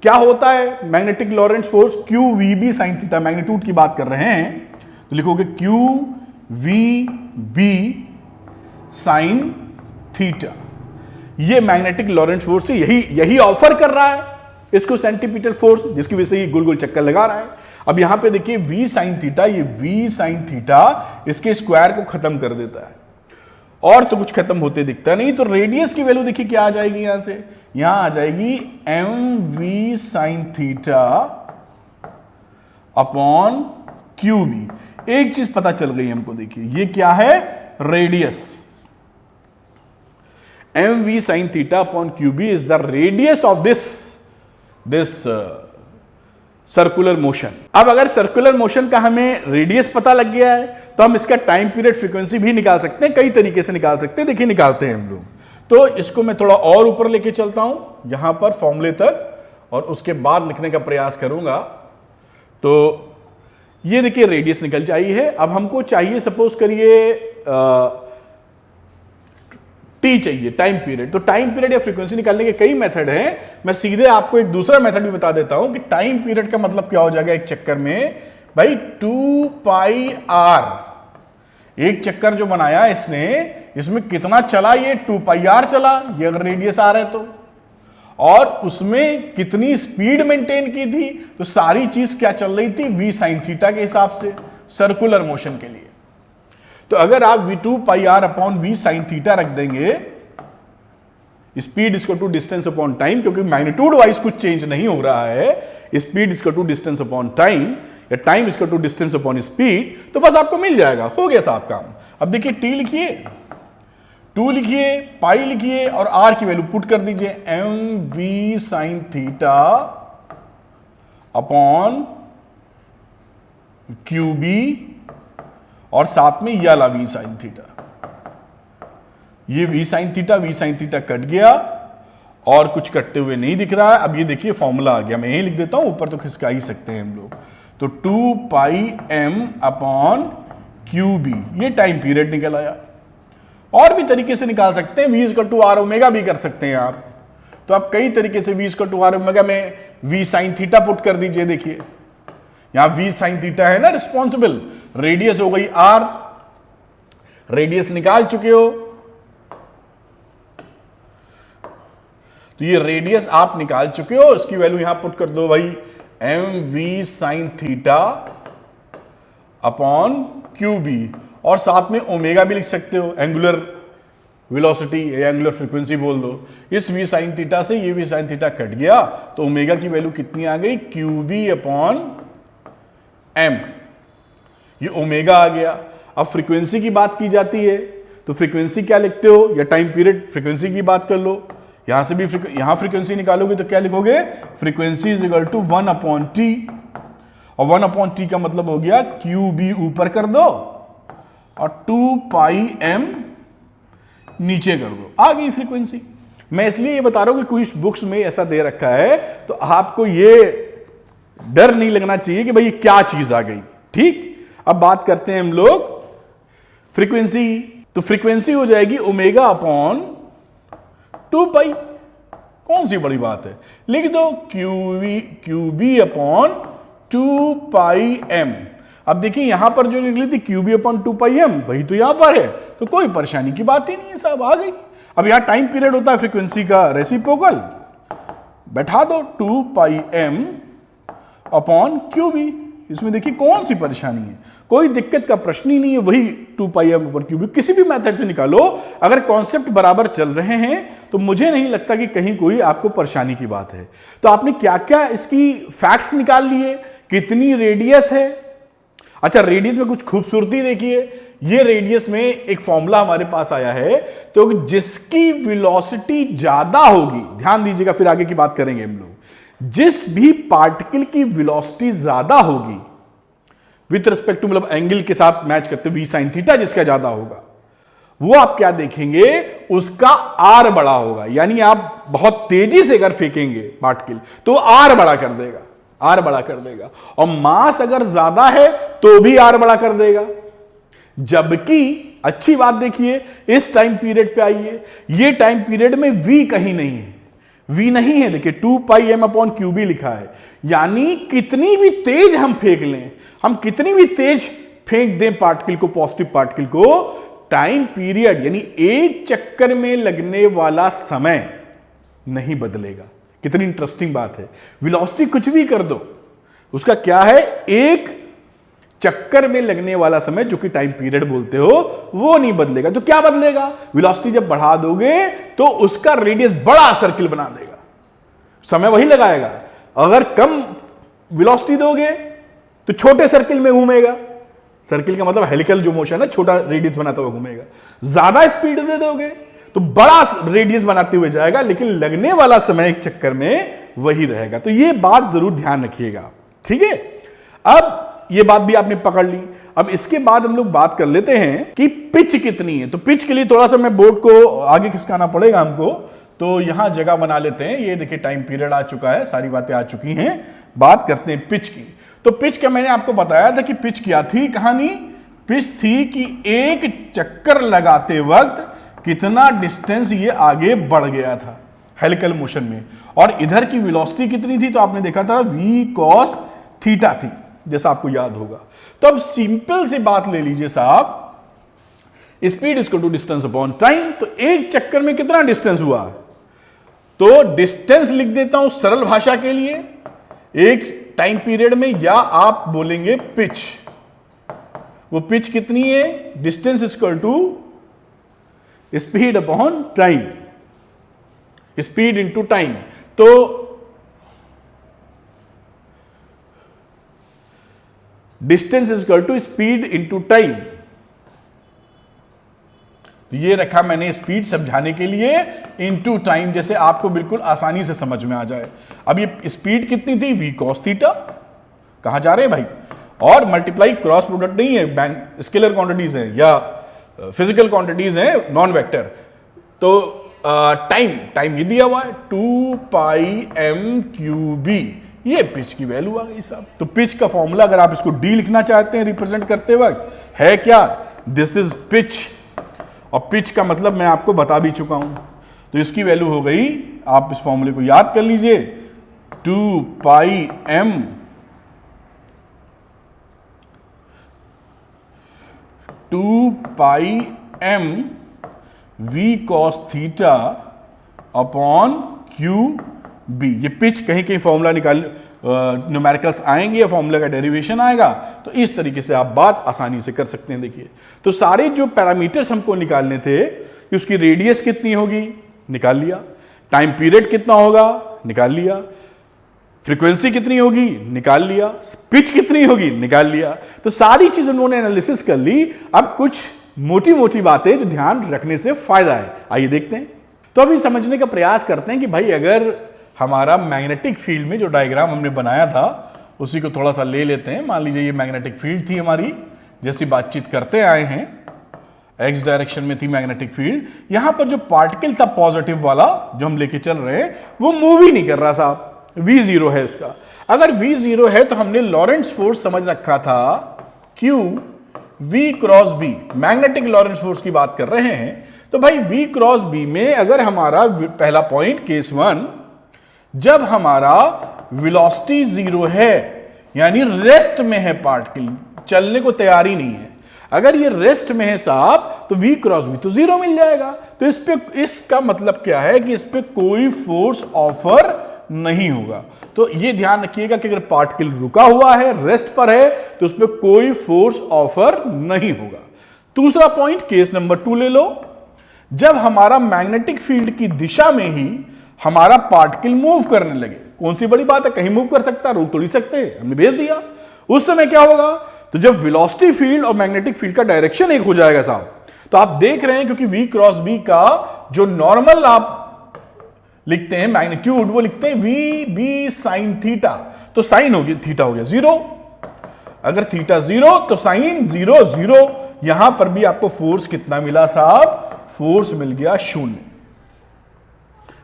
क्या होता है magnetic Lorentz force q v B sine theta, magnitude की बात कर रहे हैं तो लिखोगे q v B sine theta. ये मैग्नेटिक लॉरेंट्ज फोर्स यही ऑफर कर रहा है इसको सेंटीपीटल फोर्स, जिसकी वजह से ये गोल गोल चक्कर लगा रहा है। अब यहां पे देखिए v साइन थीटा, ये v साइन थीटा इसके स्क्वायर को खत्म कर देता है और तो कुछ खत्म होते दिखता नहीं। तो रेडियस की वैल्यू देखिए क्या आ जाएगी, यहां से यहां आ जाएगी mv sine theta upon QB. एक चीज पता चल गई हमको, देखिए ये क्या है, radius. mv sine theta upon QB is the radius of this circular motion. अब अगर सर्कुलर मोशन का हमें रेडियस पता लग गया है तो हम इसका टाइम पीरियड फ्रीक्वेंसी भी निकाल सकते हैं, कई तरीके से निकाल सकते हैं। देखिए निकालते हैं हम लोग। तो इसको मैं थोड़ा और ऊपर लेके चलता हूं यहां पर फॉर्मूले तक और उसके बाद लिखने का प्रयास करूंगा। तो ये देखिए रेडियस निकल चाहिए है। अब हमको चाहिए सपोज करिए टी चाहिए, टाइम पीरियड। तो टाइम पीरियड या फ्रीक्वेंसी निकालने के कई मेथड हैं। मैं सीधे आपको एक दूसरा मेथड भी बता देता हूं कि टाइम पीरियड का मतलब क्या हो जाएगा एक चक्कर में, भाई 2 पाई आर। एक चक्कर जो बनाया इसने, इसमें कितना चला, ये 2 पाई आर चला, ये अगर रेडियस आर है तो, और उसमें कितनी स्पीड मेंटेन की थी, तो सारी चीज क्या चल रही थी, वी साइन थीटा के हिसाब से सर्कुलर मोशन के लिए। तो अगर आप v2 pi R upon V sine theta रख देंगे, स्पीड इसको टू डिस्टेंस अपॉन टाइम, क्योंकि मैग्नीट्यूड वाइज कुछ चेंज नहीं हो रहा है, स्पीड इसको टू डिस्टेंस अपॉन टाइम या टाइम इसको टू डिस्टेंस अपॉन स्पीड, तो बस आपको मिल जाएगा, हो गया साहब काम। अब देखिए t लिखिए, 2 लिखिए, पाई लिखिए और r की वैल्यू पुट कर दीजिए, M V sine theta upon Q B और साथ में यह ला वी साइन थीटा। ये वी साइन थीटा कट गया और कुछ कटते हुए नहीं दिख रहा है। अब ये देखिए फॉर्मूला आ गया, मैं यही लिख देता हूं, ऊपर तो खिसका ही सकते हैं हम लोग। तो 2 pi M upon Q B, ये टाइम पीरियड निकल आया। और भी तरीके से निकाल सकते हैं, V equal to R omega भी कर सकते हैं आप। तो आप कई तरीके से V equal to R omega में वी साइन थीटा पुट कर दीजिए। देखिए यहां वी साइन थीटा है ना रिस्पॉन्सिबल, रेडियस हो गई आर, रेडियस निकाल चुके हो, तो ये रेडियस आप निकाल चुके हो, इसकी वैल्यू यहां पुट कर दो भाई, M V sine theta upon Q B, और साथ में ओमेगा भी लिख सकते हो, एंगुलर वेलोसिटी या एंगुलर फ्रीक्वेंसी बोल दो। इस वी साइन थीटा से ये वी साइन थीटा कट गया, तो ओमेगा की वैल्यू कितनी आ गई, क्यू बी अपॉन एम, ये ओमेगा आ गया। अब फ्रीक्वेंसी की बात की जाती है तो फ्रीक्वेंसी क्या लिखते हो, या टाइम पीरियड फ्रीक्वेंसी की बात कर लो, यहां से भी यहां फ्रीक्वेंसी निकालोगे तो क्या लिखोगे, frequency is equal to 1 upon T, और 1 अपॉन टी का मतलब हो गया क्यू बी ऊपर कर दो और 2 पाई एम नीचे कर दो, आ गई फ्रीक्वेंसी। मैं इसलिए ये बता रहा हूं कि कुछ बुक्स में ऐसा दे रखा है तो आपको ये डर नहीं लगना चाहिए कि भाई ये क्या चीज आ गई। ठीक, अब बात करते हैं हम लोग फ्रीक्वेंसी। तो फ्रीक्वेंसी हो जाएगी ओमेगा अपॉन 2 पाई, कौन सी बड़ी बात है, लिख दो Q B upon 2 pi M. अब देखिए यहां पर जो निकली थी Q B upon 2 pi M, वही तो यहां पर है, तो कोई परेशानी की बात ही नहीं है साहब, आ गई। अब यहां टाइम पीरियड होता है फ्रीक्वेंसी का रेसिप्रोकल, बैठा दो 2 pi M upon Q B, इसमें देखिए कौन सी परेशानी है, कोई दिक्कत का प्रश्न ही नहीं है, वही 2 pi M upon Q B, किसी भी मेथड से निकालो, अगर कॉन्सेप्ट बराबर चल रहे हैं तो मुझे नहीं लगता कि कहीं कोई आपको परेशानी की बात है। तो आपने क्या क्या इसकी फैक्ट्स निकाल लिए, कितनी रेडियस है। अच्छा, रेडियस में कुछ खूबसूरती देखिए, ये रेडियस में एक फॉर्मूला हमारे पास आया है, तो जिसकी वेलोसिटी ज्यादा होगी, ध्यान दीजिएगा फिर आगे की बात करेंगे हम लोग, जिस भी पार्टिकल की वेलोसिटी ज्यादा होगी विथ रिस्पेक्ट टू, मतलब एंगल के साथ मैच करते हुए, वी साइन थीटा जिसका ज्यादा होगा, वो आप क्या देखेंगे, उसका आर बड़ा होगा। यानी आप बहुत तेजी से अगर फेंकेंगे पार्टिकल तो आर बड़ा कर देगा, आर बड़ा कर देगा। और मास अगर ज्यादा है तो भी आर बड़ा कर देगा। जबकि अच्छी बात देखिए, इस टाइम पीरियड पे आइए, ये टाइम पीरियड में v कहीं नहीं है, v नहीं है, देखिए 2 pi m upon Q B लिखा है। यानी कितनी भी तेज हम फेंक लें, हम कितनी भी तेज फेंक दें पार्टिकल को, पॉजिटिव पार्टिकल को, टाइम पीरियड यानी एक चक्कर में लगने वाला समय नहीं बदलेगा। कितनी इंटरेस्टिंग बात है। वेलोसिटी कुछ भी कर दो, उसका क्या है, एक चक्कर में लगने वाला समय जो कि टाइम पीरियड बोलते हो वो नहीं बदलेगा। तो क्या बदलेगा, वेलोसिटी जब बढ़ा दोगे तो उसका रेडियस बड़ा सर्किल बना देगा, समय वही लगाएगा। अगर कम वेलोसिटी दोगे तो छोटे सर्किल में घूमेगा। सर्किल का मतलब हेलिकल जो मोशन है, छोटा रेडियस बनाता हुआ घूमेगा। ज्यादा स्पीड दे दोगे तो बड़ा रेडियस बनाते हुए जाएगा, लेकिन लगने वाला समय एक चक्कर में वही रहेगा। तो ये बात जरूर ध्यान रखिएगा, ठीक है। अब ये बात भी आपने पकड़ ली। अब इसके बाद हम लोग बात कर लेते हैं कि पिच कितनी है। तो पिच के लिए थोड़ा सा मैं बोर्ड को आगे खिसकाना पड़ेगा हमको, तो यहां जगह बना लेते हैं। ये देखिए टाइम पीरियड आ चुका है, सारी बातें आ चुकी हैं। बात करते हैं पिच की। तो पिच का मैंने आपको बताया था कि पिच क्या थी कहानी। पिच थी कि एक चक्कर लगाते वक्त कितना डिस्टेंस ये आगे बढ़ गया था हेलिकल मोशन में, और इधर की वेलोसिटी कितनी थी, तो आपने देखा था v cos थीटा थी, जैसा आपको याद होगा। तो अब सिंपल सी बात ले लीजिए साहब, speed equal to distance upon time. तो एक चक्कर में कितना डिस्टेंस हुआ, तो डिस्टेंस लिख देता हूं सरल भाषा के लिए एक टाइम पीरियड में, या आप बोलेंगे पिच। वो पिच कितनी है, distance equal to speed upon time, speed into time. तो distance equal to speed into time. ये रखा मैंने स्पीड समझाने के लिए, इंटू टाइम, जैसे आपको बिल्कुल आसानी से समझ में आ जाए। अब ये स्पीड कितनी थी, v cos थीटा। कहां जा रहे हैं भाई, और मल्टीप्लाई क्रॉस प्रोडक्ट नहीं है, बैंक स्केलर क्वांटिटीज है या फिजिकल क्वांटिटीज है, नॉन वेक्टर। तो टाइम ये दिया हुआ है 2 पाई m क्यू बी, ये पिच की वैल्यू आ गई साहब। तो पिच का फॉर्मूला अगर आप इसको डी लिखना चाहते हैं रिप्रेजेंट करते वक्त, है क्या, दिस इज पिच। और पिच का मतलब मैं आपको बता भी चुका हूं, तो इसकी वैल्यू हो गई, आप इस फॉर्मूले को याद कर लीजिए, 2 pi m v cos theta upon Q B. ये पिच कहीं कहीं फॉर्मूला निकाल न्यूमेरिकल्स आएंगे या फॉर्मूला का डेरिवेशन आएगा, तो इस तरीके से आप बात आसानी से कर सकते हैं। देखिए, तो सारे जो पैरामीटर्स हमको निकालने थे कि उसकी रेडियस कितनी होगी, निकाल लिया, टाइम पीरियड कितना होगा, निकाल लिया, फ्रीक्वेंसी कितनी होगी, निकाल लिया, पिच कितनी होगी, निकाल लिया। तो सारी चीज उन्होंने एनालिसिस कर ली। अब कुछ मोटी मोटी बातें जो ध्यान रखने से फायदा है, आइए देखते हैं। तो अभी समझने का प्रयास करते हैं कि भाई अगर हमारा मैग्नेटिक फील्ड में जो डायग्राम हमने बनाया था उसी को थोड़ा सा ले लेते हैं। मान लीजिए ये मैग्नेटिक फील्ड थी हमारी, जैसी बातचीत करते आए हैं, एक्स डायरेक्शन में थी मैग्नेटिक फील्ड। यहां पर जो पार्टिकल था पॉजिटिव वाला जो हम लेके चल रहे हैं, वो मूव ही नहीं कर रहा साहब, v0 है उसका। अगर v0 है तो हमने लॉरेंट्ज फोर्स समझ रखा था Q v cross b, magnetic Lorentz force की बात कर रहे हैं। तो भाई v क्रॉस b में अगर हमारा पहला पॉइंट केस 1, जब हमारा वेलोसिटी 0 है, यानी रेस्ट में है पार्टिकल, चलने को तैयार ही नहीं है, अगर ये रेस्ट में है साहब, तो v क्रॉस b तो 0 मिल जाएगा। तो इस पे, इसका मतलब क्या है कि इस पे कोई फोर्स ऑफर नहीं होगा। तो ये ध्यान रखिएगा कि अगर पार्टिकल रुका हुआ है, रेस्ट पर है, तो उस पर कोई फोर्स ऑफर नहीं होगा। दूसरा पॉइंट केस नंबर 2 ले लो, जब हमारा मैग्नेटिक फील्ड की दिशा में ही हमारा पार्टिकल मूव करने लगे। कौन सी बड़ी बात है, कहीं मूव कर सकता है, रोक तो नहीं सकते, हमने भेज दिया। उस समय क्या होगा, तो जब वेलोसिटी फील्ड और मैग्नेटिक फील्ड का डायरेक्शन एक हो जाएगा साहब, तो आप देख रहे हैं क्योंकि v क्रॉस b का जो नॉर्मल आप लिखते हैं मैग्नीट्यूड, वो लिखते हैं वी बी साइन थीटा। तो साइन हो गया, थीटा हो गया 0, अगर थीटा 0 तो साइन 0 0। यहां पर भी आपको फोर्स कितना मिला साहब? फोर्स मिल गया 0,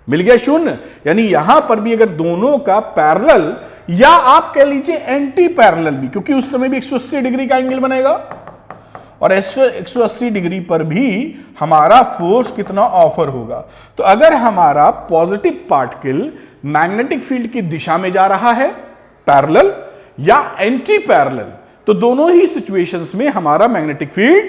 मिल गया 0। यानी यहां पर भी अगर दोनों का पैरेलल, या आप कह लीजिए एंटी पैरेलल भी, क्योंकि उस समय भी 180 डिग्री का एंगल बनेगा, और 180 डिग्री पर भी हमारा फोर्स कितना ऑफर होगा। तो अगर हमारा पॉजिटिव पार्टिकल मैग्नेटिक फील्ड की दिशा में जा रहा है पैरेलल या एंटी पैरेलल, तो दोनों ही सिचुएशंस में हमारा मैग्नेटिक फील्ड,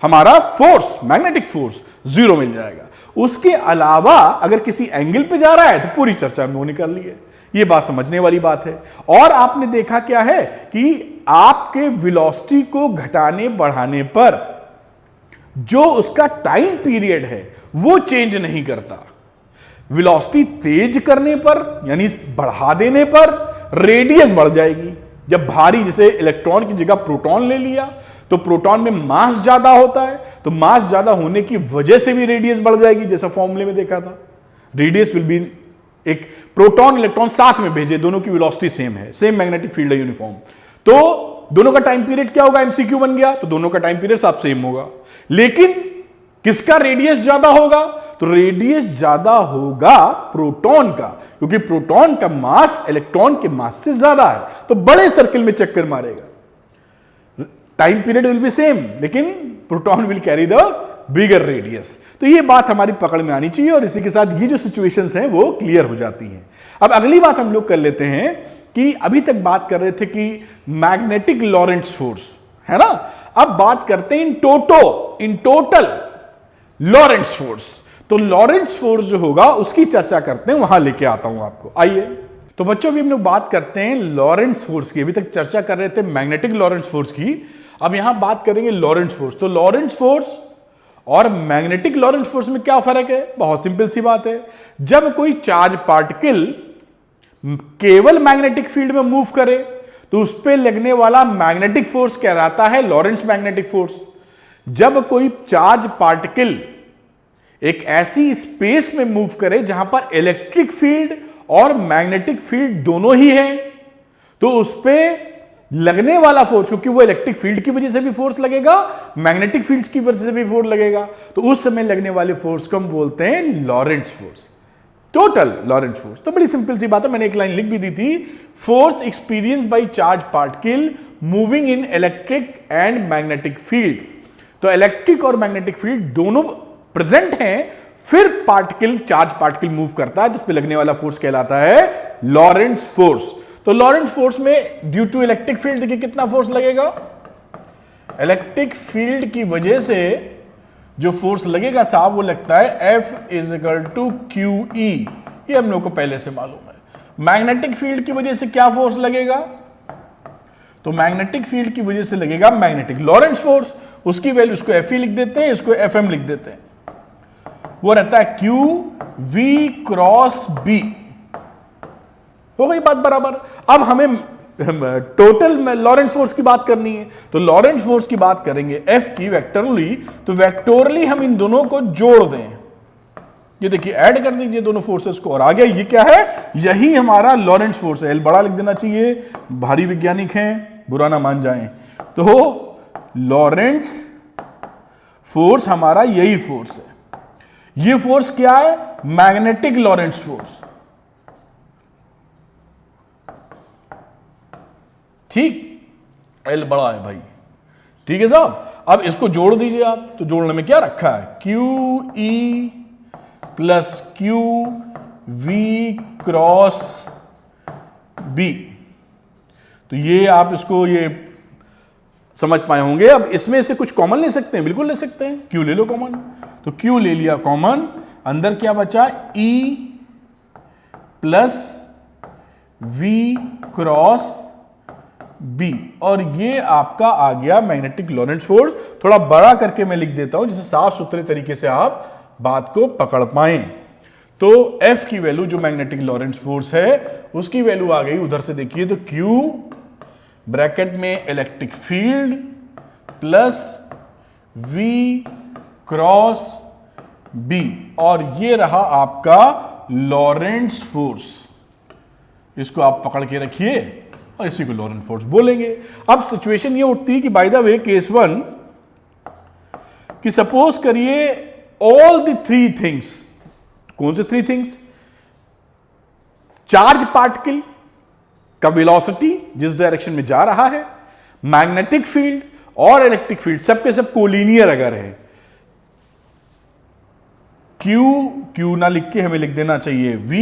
हमारा फोर्स, मैग्नेटिक फोर्स 0 मिल जाएगा। उसके अलावा अगर किसी एंगल पे जा रहा है तो पूरी चर्चा हमने कर ली है, ये बात समझने वाली बात है। और आपने देखा क्या है कि आपके वेलोसिटी को घटाने बढ़ाने पर जो उसका टाइम पीरियड है वो चेंज नहीं करता। वेलोसिटी तेज करने पर यानी बढ़ा देने पर रेडियस बढ़ जाएगी। जब भारी, जैसे इलेक्ट्रॉन की जगह प्रोटॉन ले लिया तो प्रोटॉन में मास ज्यादा होता है, तो मास ज्यादा होने की वजह से भी रेडियस बढ़ जाएगी, जैसा फॉर्मूले में देखा था। रेडियस विल बी, एक प्रोटॉन इलेक्ट्रॉन साथ में भेजे, दोनों की वेलोसिटी सेम है, सेम मैग्नेटिक फील्ड है, यूनिफॉर्म, तो दोनों का टाइम पीरियड क्या होगा? एमसीक्यू बन गया, तो दोनों का टाइम पीरियड सब सेम होगा। लेकिन किसका रेडियस ज्यादा होगा? तो रेडियस ज्यादा होगा प्रोटॉन का, क्योंकि प्रोटॉन का मास इलेक्ट्रॉन के मास से ज्यादा है, तो बड़े सर्किल में चक्कर मारेगा। Time period will be same, लेकिन proton will carry the bigger radius. तो ये बात हमारी पकड़ में आनी चाहिए, और इसी के साथ ये जो सिचुएशंस हैं वो क्लियर हो जाती हैं। अब अगली बात हम लोग कर लेते हैं कि अभी तक बात कर रहे थे कि मैग्नेटिक लॉरेंट्ज फोर्स, है ना। अब बात करते हैं इन टोटल लॉरेंट्ज फोर्स। तो लॉरेंट्ज फोर्स जो होगा उसकी चर्चा करते हैं, वहां लेके आता हूं आपको, आइए। तो बच्चों भी हम लोग बात करते हैं लॉरेंट्ज फोर्स की। अभी तक चर्चा कर रहे थे मैग्नेटिक लॉरेंट्ज फोर्स की, अब यहां बात करेंगे लॉरेंट्ज फोर्स। तो लॉरेंट्ज फोर्स और मैग्नेटिक लॉरेंट्ज फोर्स में क्या फर्क है? बहुत सिंपल सी बात है। जब कोई चार्ज पार्टिकल केवल मैग्नेटिक फील्ड में मूव करे तो उस पर लगने वाला मैग्नेटिक फोर्स कहलाता है लॉरेंट्ज मैग्नेटिक फोर्स। जब कोई चार्ज पार्टिकल एक ऐसी स्पेस में मूव करे जहां पर इलेक्ट्रिक फील्ड और मैग्नेटिक फील्ड दोनों ही हैं, तो उस पर लगने वाला फोर्स, क्योंकि वो इलेक्ट्रिक फील्ड की वजह से भी फोर्स लगेगा, मैग्नेटिक फील्ड की वजह से भी फोर्स लगेगा, तो उस समय लगने वाले फोर्स को हम बोलते हैं लॉरेंट्ज फोर्स, टोटल लॉरेंट्ज फोर्स। तो बड़ी सिंपल सी बात है, मैंने एक लाइन लिख भी दी थी, force experience by charge particle moving in electric and magnetic field. तो इलेक्ट्रिक और मैग्नेटिक फील्ड दोनों प्रेजेंट हैं, फिर पार्टिकल, चार्ज पार्टिकल मूव करता है तो उस पर लगने वाला फोर्स कहलाता है लॉरेंट्ज फोर्स। तो लॉरेंट्ज फोर्स में ड्यू टू इलेक्ट्रिक फील्ड देखिए कितना फोर्स लगेगा। इलेक्ट्रिक फील्ड की वजह से जो फोर्स लगेगा साहब वो लगता है F = QE, ये हम लोग को पहले से मालूम है। मैग्नेटिक फील्ड की वजह से क्या फोर्स लगेगा? तो मैग्नेटिक फील्ड की वजह से लगेगा मैग्नेटिक लॉरेंट्ज फोर्स, उसकी वैल्यू इसको FE लिख देते हैं, इसको FM लिख देते हैं, वो रहता है QV×B। हो गई बात बराबर। अब हमें टोटल लॉरेंट्ज फोर्स की बात करनी है, तो लॉरेंट्ज फोर्स की बात करेंगे F की वेक्टरली, तो वेक्टोरली हम इन दोनों को जोड़ दें, ये देखिए ऐड कर दीजिए दोनों फोर्सेस को, और आ गया ये क्या है? यही हमारा लॉरेंट्ज फोर्स है। L बड़ा लिख देना चाहिए, भारी वैज्ञानिक हैं, बुरा ना मान जाएं। तो लॉरेंट्ज फोर्स हमारा यही फोर्स है। ये फोर्स क्या है? मैग्नेटिक लॉरेंट्ज फोर्स, ठीक। L बड़ा है भाई, ठीक है साहब। अब इसको जोड़ दीजिए आप, तो जोड़ने में क्या रखा है? QE + QV×B। तो ये आप इसको ये समझ पाए होंगे। अब इसमें से कुछ कॉमन ले सकते हैं, बिल्कुल ले सकते हैं, Q ले लो कॉमन, तो Q ले लिया कॉमन, अंदर क्या बचा? E + V×B, और ये आपका आ गया मैग्नेटिक लॉरेंट्ज फोर्स। थोड़ा बड़ा करके मैं लिख देता हूं जिससे साफ सुथरे तरीके से आप बात को पकड़ पाएं। तो F की वैल्यू जो मैग्नेटिक लॉरेंट्ज फोर्स है उसकी वैल्यू आ गई, उधर से देखिए, तो Q ब्रैकेट में इलेक्ट्रिक फील्ड + V×B, और ये रहा आपका लॉरेंट्ज फोर्स, इसको आप पकड़ के रखिए और इसी को लॉरेंट फोर्स बोलेंगे। अब सिचुएशन ये उठती है कि बाय द वे केस 1 कि सपोज करिए ऑल द 3 थिंग्स, कौन से 3 थिंग्स? चार्ज पार्टिकल का वेलोसिटी जिस डायरेक्शन में जा रहा है, मैग्नेटिक फील्ड और इलेक्ट्रिक फील्ड सबके सब कोलिनियर अगर है, क्यू ना लिख के हमें लिख देना चाहिए V,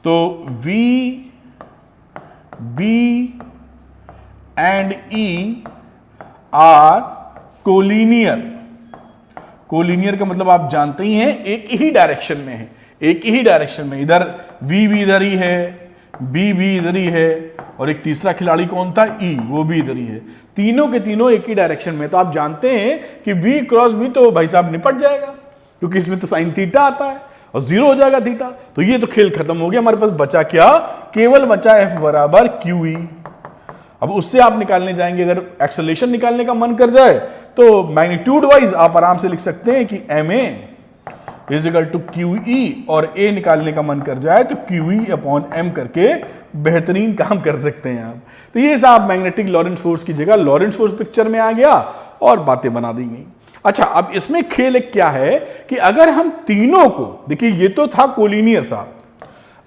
तो V, B and E are collinear. Collinear का मतलब आप जानते ही हैं, एक ही डायरेक्शन में है, एक ही डायरेक्शन में, इधर V भी इधर ही है, B भी इधर ही है, और एक तीसरा खिलाड़ी कौन था? E, वो भी इधर ही है। तीनों के तीनों एक ही डायरेक्शन में, तो आप जानते हैं कि V क्रॉस V तो भाई साहब निपट जाएगा, क्योंकि इसमें तो साइन थीटा आता है और 0 हो जाएगा थीटा। तो ये तो खेल खत्म हो गया, हमारे पास बचा क्या? केवल बचा F बराबर QE। अब उससे आप निकालने जाएंगे, अगर एक्सेलरेशन निकालने का मन कर जाए तो मैग्नीट्यूड वाइज आप आराम से लिख सकते हैं कि MA is equal to QE, और A निकालने का मन कर जाए तो QE अपॉन M करके बेहतरीन काम कर सकते हैं आप। तो ये साहब मैग्नेटिक लॉरेंट फोर्स की जगह लॉरेंट फोर्स पिक्चर में आ गया और बातें बना दी गई। अच्छा, अब इसमें खेल एक क्या है कि अगर हम तीनों को, देखिए ये तो था कोलिनियर साहब,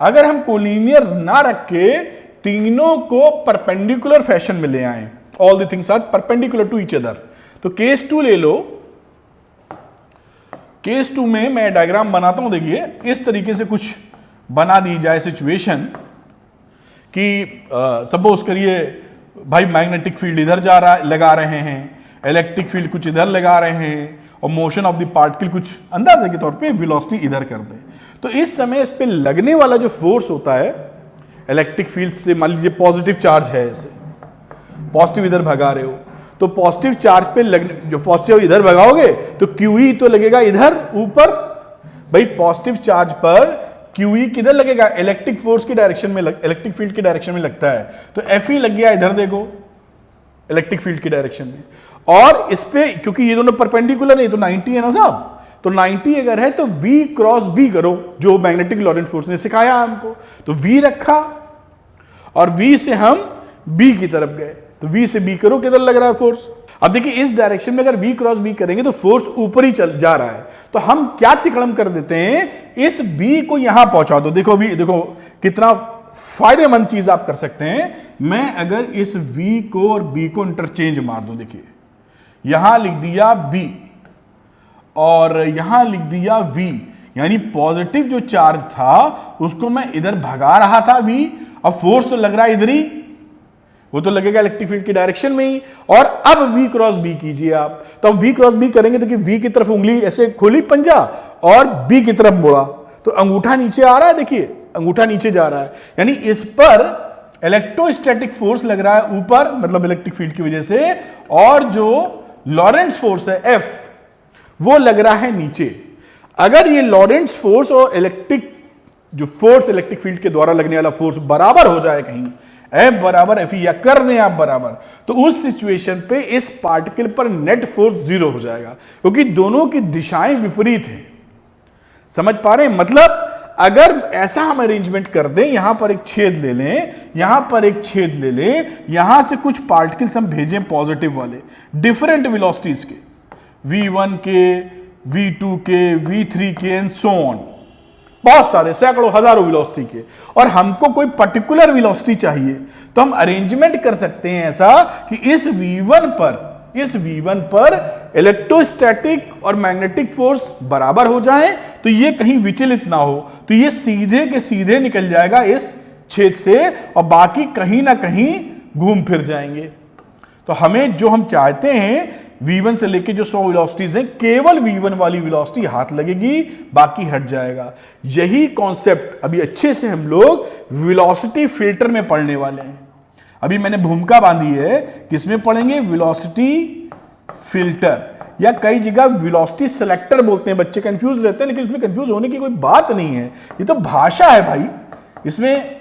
अगर हम कोलिनियर ना रख के तीनों को परपेंडिकुलर फैशन में ले आए, all the things are perpendicular to each other, तो केस 2 ले लो। केस 2 में मैं डायग्राम बनाता हूं, देखिए इस तरीके से कुछ बना दी जाए सिचुएशन कि सपोज करिए भाई मैग्नेटिक फील्ड इधर जा रहा लगा रहे हैं, इलेक्ट्रिक फील्ड कुछ इधर लगा रहे हैं, और मोशन ऑफ द पार्टिकल कुछ अंदाजे के तौर पे वेलोसिटी इधर कर दें। तो इस समय इस पे लगने वाला जो फोर्स होता है इलेक्ट्रिक फील्ड से, मान लीजिए पॉजिटिव चार्ज है, ऐसे पॉजिटिव इधर भगा रहे हो, तो पॉजिटिव चार्ज पे लगने, जो पॉजिटिव इधर भगाओगे तो QE तो लगेगा इधर ऊपर। भाई पॉजिटिव चार्ज पर QE किधर लगेगा? इलेक्ट्रिक फोर्स की डायरेक्शन में, इलेक्ट्रिक फील्ड की डायरेक्शन में लगता है, तो FE लग गया इधर, देखो इलेक्ट्रिक फील्ड की डायरेक्शन में। और इस पे क्योंकि ये दोनों परपेंडिकुलर नहीं, तो 90 है ना साहब, तो 90 अगर है तो V क्रॉस B करो, जो मैग्नेटिक लॉरेंट फोर्स ने सिखाया हमको। तो V रखा और V से हम B की तरफ गए, तो V से B करो, किधर लग रहा है फोर्स? अब देखिए इस डायरेक्शन में अगर V क्रॉस B करेंगे तो फोर्स ऊपर ही चल जा रहा है, तो हम क्या तिकड़म कर देते हैं, इस B को यहां पहुंचा दो। देखो भी, देखो कितना फायदेमंद चीज आप कर सकते हैं। मैं अगर इस V को और B को इंटरचेंज मार दूं, देखिए यहां लिख दिया B और यहां लिख दिया V, यानी पॉजिटिव जो चार्ज था उसको मैं इधर भगा रहा था V, अब फोर्स तो लग रहा है इधर ही, वो तो लगेगा इलेक्ट्रिक फील्ड की डायरेक्शन में ही। और अब V क्रॉस B कीजिए आप, तो अब V क्रॉस B करेंगे तो कि V की तरफ उंगली ऐसे खोली पंजा और B की तरफ मुड़ा, तो अंगूठा नीचे आ रहा है, देखिए अंगूठा नीचे जा रहा है, यानी इस पर इलेक्ट्रोस्टैटिक फोर्स लग रहा है ऊपर, मतलब इलेक्ट्रिक फील्ड की वजह से, और जो लॉरेंट्ज फोर्स है F वो लग रहा है नीचे। अगर ये लॉरेंट्ज फोर्स और इलेक्ट्रिक जो फोर्स इलेक्ट्रिक फील्ड के द्वारा लगने वाला फोर्स बराबर हो जाए, कहीं F बराबर FE या कर दें आप बराबर, तो उस सिचुएशन पे इस पार्टिकल पर नेट फोर्स 0 हो जाएगा, क्योंकि दोनों की दिशाएं विपरीत हैं। समझ पा रहे हैं? मतलब अगर ऐसा हम अरेंजमेंट कर दें, यहां पर एक छेद ले लें, यहां पर एक छेद ले लें, यहां से कुछ पार्टिकल्स हम भेजें पॉजिटिव वाले डिफरेंट वेलोसिटीज के, V1 के, V2 के, V3 के एंड सो ऑन, बहुत सारे सैकड़ों हजारों वेलोसिटी के, और हमको कोई पर्टिकुलर वेलोसिटी चाहिए, तो हम अरेंजमेंट कर सकते हैं ऐसा कि इस V1 पर इलेक्ट्रोस्टैटिक और मैग्नेटिक फोर्स बराबर हो जाए, तो ये कहीं विचलित ना हो, तो ये सीधे के सीधे निकल जाएगा इस छेद से, और बाकी कहीं ना कहीं घूम फिर जाएंगे। तो हमें जो हम चाहते हैं, V1 से लेके जो 100 वेलोसिटीज हैं, केवल V1 वाली वेलोसिटी हाथ लगेगी, बाकी हट जाएगा। यही कॉन्सेप्ट अभी अच्छे से हम लोग वेलोसिटी फिल्टर में पढ़ने वाले हैं। अभी मैंने भूमिका बांधी है, किसमें पढ़ेंगे? वेलोसिटी फिल्टर, या कई जगह वेलोसिटी सिलेक्टर बोलते हैं, बच्चे कंफ्यूज रहते हैं, लेकिन इसमें कंफ्यूज होने की कोई बात नहीं है, ये तो भाषा है भाई। इसमें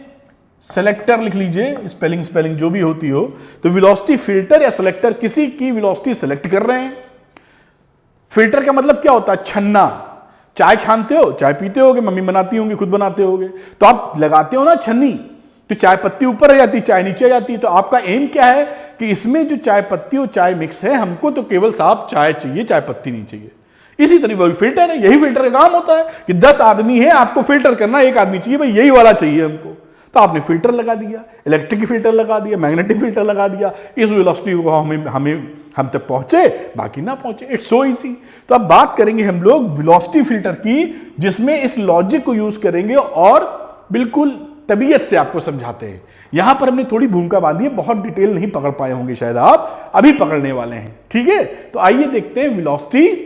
सेलेक्टर लिख लीजिए, स्पेलिंग जो भी होती हो, तो वेलोसिटी फिल्टर या सेलेक्टर, किसी की वेलोसिटी सेलेक्ट कर रहे हैं। फिल्टर का मतलब क्या होता है? छन्ना। चाय छानते हो, चाय पीते होगे, मम्मी बनाती होंगी, खुद बनाते होगे, तो आप लगाते हो ना छन्नी, तो चाय पत्ती ऊपर रह जाती है, चाय नीचे आ जाती है। तो आपका एम क्या है कि इसमें जो चाय पत्ती और चाय मिक्स है, हमको तो केवल साफ चाय चाहिए, चाय पत्ती नहीं चाहिए। इसी तरह वही फिल्टर है, यही फिल्टर का काम होता है कि 10 आदमी है, आपको फिल्टर करना, एक आदमी चाहिए, भाई यही वाला चाहिए हमको, तो आपने फिल्टर लगा दिया, इलेक्ट्रिक फिल्टर लगा दिया, मैग्नेटिक फिल्टर लगा दिया, इस वेलोसिटी को हम तक पहुंचे, बाकी ना पहुंचे। It's so easy. तो अब बात करेंगे हम लोग वेलोसिटी फिल्टर की, जिसमें इस लॉजिक को यूज करेंगे और बिल्कुल तबीयत से आपको समझाते हैं। यहां पर हमने थोड़ी भूमिका बांधी है, बहुत डिटेल नहीं पकड़ पाए होंगे शायद, आप अभी पकड़ने वाले हैं, ठीक है। तो आइए देखते हैं वेलोसिटी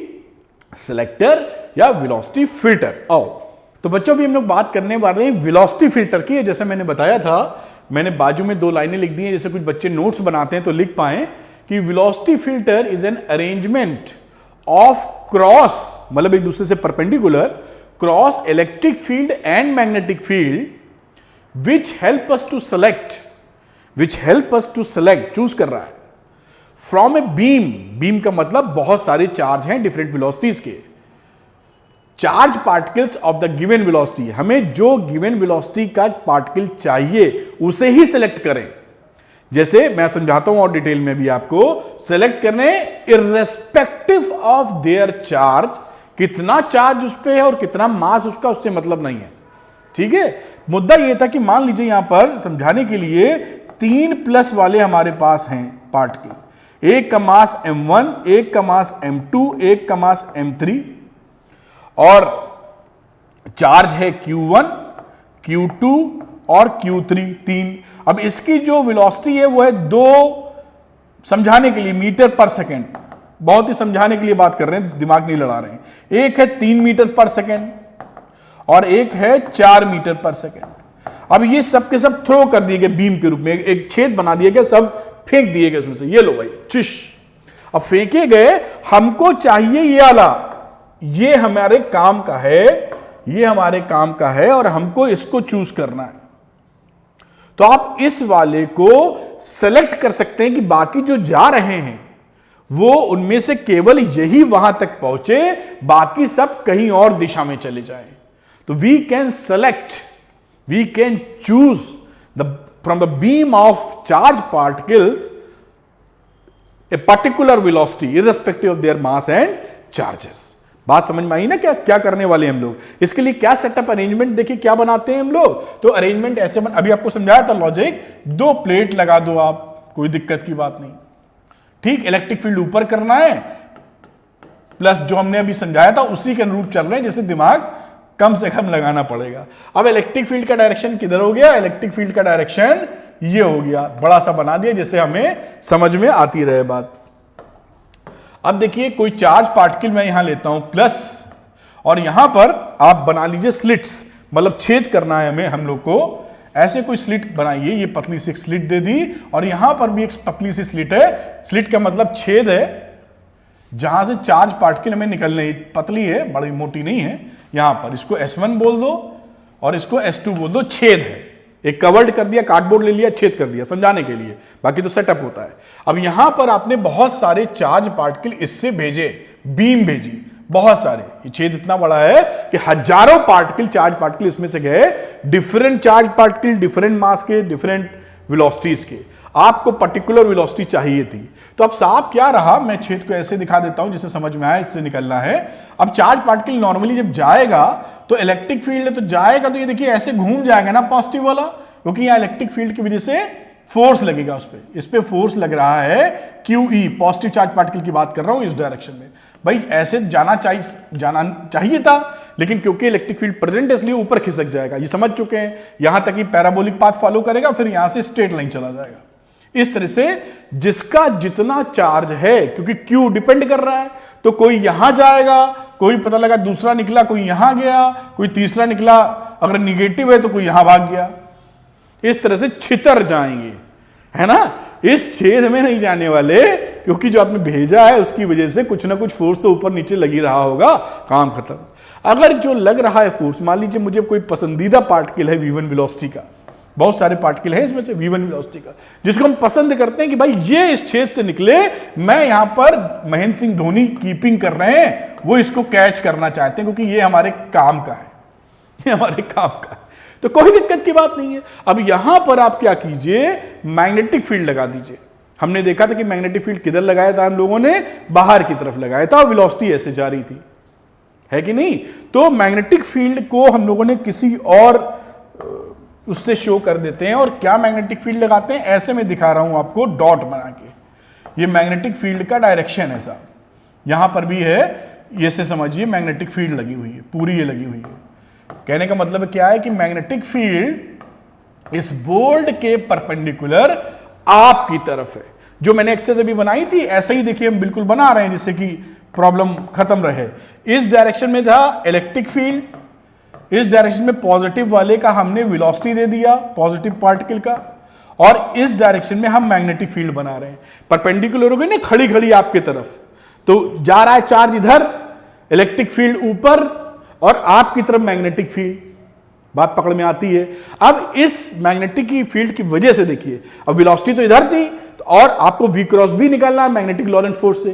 सिलेक्टर या वेलोसिटी फिल्टर। आओ, तो बच्चों भी हम लोग बात करने वाले हैं वेलोसिटी फिल्टर की। जैसे मैंने बताया था, मैंने बाजू में 2 लाइनें लिख दी हैं, जैसे कुछ बच्चे नोट्स बनाते हैं तो लिख पाए कि velocity filter is an arrangement of cross, मतलब एक दूसरे से perpendicular, cross electric field and magnetic field which help us to select, choose कर रहा है, फ्रॉम ए बीम का मतलब बहुत सारे चार्ज हैं डिफरेंट वेलोसिटीज के, charge particles of the given velocity, हमें जो गिवन वेलोसिटी का पार्टिकल चाहिए उसे ही सिलेक्ट करें। जैसे मैं समझाता हूं और डिटेल में भी आपको, सिलेक्ट करने इर्रेस्पेक्टिव ऑफ देयर चार्ज, कितना चार्ज उस पे है और कितना मास उसका, उससे मतलब नहीं है, ठीक है। मुद्दा यह था कि मान लीजिए यहां पर समझाने के लिए 3 प्लस वाले हमारे पास हैं पार्टिकल, एक का मास m1, एक का मास m2, एक का मास m3, और चार्ज है q1, q2 और q3, 3। अब इसकी जो वेलोसिटी है वो है 2, समझाने के लिए मीटर पर सेकेंड, बहुत ही समझाने के लिए बात कर रहे हैं, दिमाग नहीं लड़ा रहे हैं। एक है 3 मीटर पर सेकेंड और एक है 4 मीटर पर सेकेंड। अब ये सब के सब थ्रो कर दिए गए बीम के रूप में, एक छेद बना दिया गया, सब फेंक दिए गए उसमें से, ये लो भाई चिश। अब फेंके गए, हमको चाहिए ये वाला, ये हमारे काम का है, ये हमारे काम का है और हमको इसको चूज करना है। तो आप इस वाले को सेलेक्ट कर सकते हैं कि बाकी जो जा रहे हैं वो उनमें से केवल यही वहां तक पहुंचे, बाकी सब कहीं और दिशा में चले जाएं। तो we can select, we can choose from the beam of charge particles a particular velocity irrespective of their mass and charges। बात समझ में आई ना, क्या करने वाले हम लोग, इसके लिए क्या सेटअप अरेंजमेंट देखिए क्या बनाते हैं हम लोग। तो अरेंजमेंट ऐसे अभी आपको समझाया था लॉजिक, 2 प्लेट लगा दो आप, कोई दिक्कत की बात नहीं, ठीक। इलेक्ट्रिक फील्ड ऊपर करना है, प्लस जो हमने अभी समझाया था उसी के अनुरूप चल रहे हैं, जैसे दिमाग कम से कम लगाना पड़ेगा। अब इलेक्ट्रिक फील्ड का डायरेक्शन किधर हो गया, इलेक्ट्रिक फील्ड का डायरेक्शन ये हो गया, बड़ा सा बना दिया जिससे हमें समझ में आती रहे बात। अब देखिए कोई चार्ज पार्टिकल मैं यहां लेता हूं प्लस, और यहां पर आप बना लीजिए स्लिट्स, मतलब छेद करना है हमें, हम लोग को ऐसे कोई स्लिट बनाइए, ये पतली सी स्लिट दे दी और यहां पर भी एक पतली सी स्लिट है, स्लिट का मतलब छेद है जहां से चार्ज पार्टिकल हमें निकलने, पतली है, बड़ी मोटी नहीं है। यहां पर इसको S1 बोल दो और इसको S2 बोल दो, छेद है, एक कवर्ड कर दिया, कार्डबोर्ड ले लिया, छेद कर दिया समझाने के लिए, बाकी तो सेटअप होता है। अब यहां पर आपने बहुत सारे चार्ज पार्टिकल इससे भेजे, बीम भेजी, बहुत सारे, ये छेद इतना बड़ा है कि हजारों पार्टिकल, चार्ज पार्टिकल इसमें से गए, different charge particle, different mass के, डिफरेंट वेलोसिटीज के। आपको पर्टिकुलर वेलोसिटी चाहिए थी, तो अब साफ क्या रहा, मैं छेद को ऐसे दिखा देता हूं जिससे समझ में आए, इससे निकलना है। अब चार्ज पार्टिकल नॉर्मली जब जाएगा तो इलेक्ट्रिक फील्ड है, तो जाएगा तो ये देखिए ऐसे घूम जाएगा ना पॉजिटिव वाला, क्योंकि यहां इलेक्ट्रिक फील्ड की वजह से फोर्स लगेगा उस पर, इस पे फोर्स लग रहा है QE, पॉजिटिव चार्ज पार्टिकल की बात कर रहा हूं इस डायरेक्शन में। भाई ऐसे जाना चाहिए था, लेकिन क्योंकि इलेक्ट्रिक फील्ड प्रेजेंट है इसलिए ऊपर खिसक जाएगा, ये समझ चुके हैं। यहां तक कि पैराबोलिक पाथ फॉलो करेगा, फिर यहां से स्ट्रेट लाइन चला जाएगा। इस तरह से जिसका जितना चार्ज है, क्योंकि Q डिपेंड कर रहा है, तो कोई यहां जाएगा, कोई पता लगा दूसरा निकला, कोई यहां गया, कोई तीसरा निकला, अगर निगेटिव है तो कोई यहां भाग गया। इस तरह से छितर जाएंगे, है ना, इस छेद में नहीं जाने वाले, क्योंकि जो आपने भेजा है उसकी वजह से कुछ ना कुछ फोर्स तो ऊपर नीचे लगी रहा होगा, काम खत्म। अगर जो लग रहा है फोर्स, मान लीजिए मुझे कोई पसंदीदा पार्टिकल है V1 वेलोसिटी का, बहुत सारे पार्टिकल हैं इसमें से V1 वेलोसिटी का, जिसको हम पसंद करते हैं कि भाई ये इस छेद से निकले, मैं यहां पर महेंद्र सिंह धोनी कीपिंग कर रहे हैं वो इसको कैच करना चाहते हैं क्योंकि ये हमारे काम का है, ये हमारे काम का है, तो कोई दिक्कत की बात नहीं है। अब यहां पर आप क्या कीजिए, मैग्नेटिक फील्ड लगा दीजिए। हमने देखा था कि मैग्नेटिक फील्ड किधर लगाया था हम लोगों ने, बाहर की तरफ लगाया था, वेलोसिटी ऐसे जा रही थी, है कि नहीं। तो मैग्नेटिक फील्ड को हम लोगों ने किसी और उससे शो कर देते हैं, और क्या मैग्नेटिक फील्ड लगाते हैं, ऐसे मैं दिखा रहा हूं आपको डॉट बना के। ये मैग्नेटिक फील्ड का डायरेक्शन है साहब, यहां पर भी है, ये से समझिए मैग्नेटिक फील्ड लगी हुई है, पूरी ये लगी हुई है। कहने का मतलब क्या है कि मैग्नेटिक फील्ड इस बोल्ट के परपेंडिकुलर आपकी तरफ है। जो मैंने एक्सरसाइज अभी बनाई थी ऐसे ही देखिए हम बिल्कुल बना रहे हैं जिससे कि प्रॉब्लम खत्म रहे। इस डायरेक्शन में था इलेक्ट्रिक फील्ड, इस डायरेक्शन में पॉजिटिव वाले का हमने वेलोसिटी दे दिया, पॉजिटिव पार्टिकल का, और इस डायरेक्शन में हम मैग्नेटिक फील्ड बना रहे हैं। परपेंडिकुलर हो गई ना, खड़ी खड़ी आपके तरफ, तो जा रहा है चार्ज इधर, इलेक्ट्रिक फील्ड ऊपर, और आपकी तरफ मैग्नेटिक फील्ड। बात पकड़ में आती है। अब इस मैग्नेटिक की फील्ड की वजह से देखिए, अब वेलोसिटी तो इधर थी, और आपको v क्रॉस b निकालना है मैग्नेटिक लॉरेंट फोर्स से,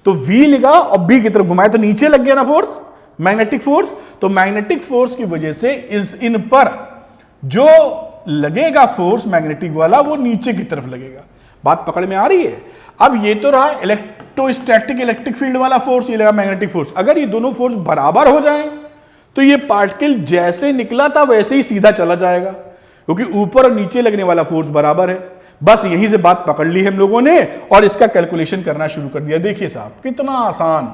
तो v लगा और b की तरफ घुमाया तो नीचे लग गया ना फोर्स, मैग्नेटिक फोर्स। तो मैग्नेटिक फोर्स की वजह से इन पर जो लगेगा फोर्स मैग्नेटिक वाला, वो नीचे की तरफ लगेगा। बात पकड़ में आ रही है। अब ये तो रहा इलेक्ट्रोस्टैटिक इलेक्ट्रिक फील्ड वाला फोर्स, ये लगा मैग्नेटिक फोर्स। अगर ये दोनों फोर्स बराबर हो जाएं तो ये पार्टिकल जैसे निकला था वैसे ही सीधा चला जाएगा, क्योंकि ऊपर और नीचे लगने वाला फोर्स बराबर है। बस यहीं से बात पकड़ ली हम लोगों ने और इसका कैलकुलेशन करना शुरू कर दिया। देखिए साहब कितना आसान,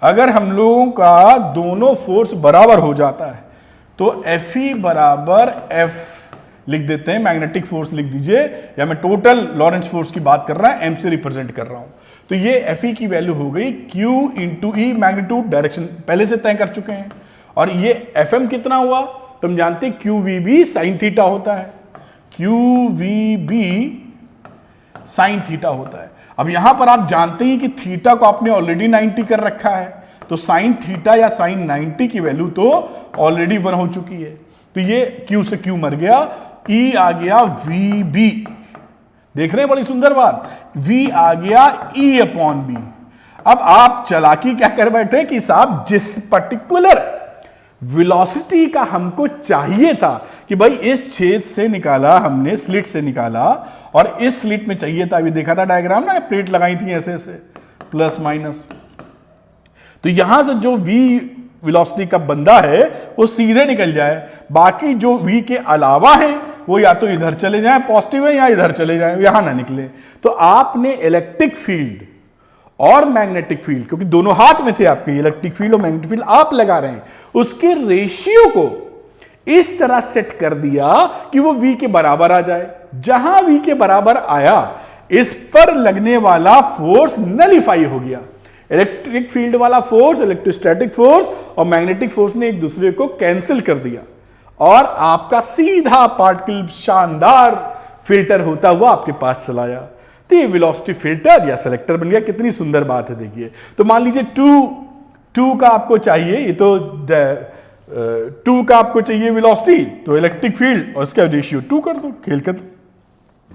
अगर हम लोगों का दोनों फोर्स बराबर हो जाता है तो Fe बराबर F लिख देते हैं, मैग्नेटिक फोर्स लिख दीजिए, या मैं टोटल लॉरेंट्ज फोर्स की बात कर रहा है, m से रिप्रेजेंट कर रहा हूं। तो ये Fe की वैल्यू हो गई Q इंटू ई, मैग्नीट्यूड डायरेक्शन पहले से तय कर चुके हैं, और ये Fm कितना हुआ तो हम जानते हैं QVB साइन थीटा होता है, QVB साइन थीटा होता है। अब यहां पर आप जानते हैं कि थीटा को आपने ऑलरेडी 90 कर रखा है, तो साइन थीटा या साइन 90 की वैल्यू तो ऑलरेडी 1 हो चुकी है, तो ये Q से Q मर गया, E आ गया VB, देख रहे हैं बड़ी सुंदर बात, V आ गया E अपॉन B। अब आप चालाकी क्या कर बैठे कि साहब जिस पर्टिकुलर वेलोसिटी का हमको चाहिए था कि भाई इस छेद से निकाला हमने, स्लिट से निकाला, और इस स्लिट में चाहिए था, अभी देखा था डायग्राम ना, प्लेट लगाई थी ऐसे ऐसे प्लस माइनस, तो यहां से जो v वेलोसिटी का बंदा है वो सीधे निकल जाए, बाकी जो v के अलावा है वो या तो इधर चले जाए पॉजिटिव है, या इधर चले जाए, यहां ना निकले। तो आपने इलेक्ट्रिक फील्ड और मैग्नेटिक फील्ड, क्योंकि दोनों हाथ में थे आपके, इलेक्ट्रिक फील्ड और मैग्नेटिक फील्ड आप लगा रहे हैं, उसके रेशियो को इस तरह सेट कर दिया कि वो v के बराबर आ जाए। जहां v के बराबर आया, इस पर लगने वाला फोर्स नलिफाई हो गया। इलेक्ट्रिक फील्ड वाला फोर्स, इलेक्ट्रोस्टैटिक फोर्स और मैग्नेटिक फोर्स ने एक दूसरे को कैंसिल कर दिया, और आपका सीधा पार्टिकल शानदार फिल्टर होता हुआ आपके पास चला आया। तो ये वेलोसिटी फिल्टर या सेलेक्टर बन गया। कितनी सुंदर बात है देखिए। तो मान लीजिए टू का आपको चाहिए, ये तो 2 का आपको चाहिए वेलोसिटी, तो इलेक्ट्रिक फील्ड और इसका रेशियो 2 कर दो, खेल खत्म,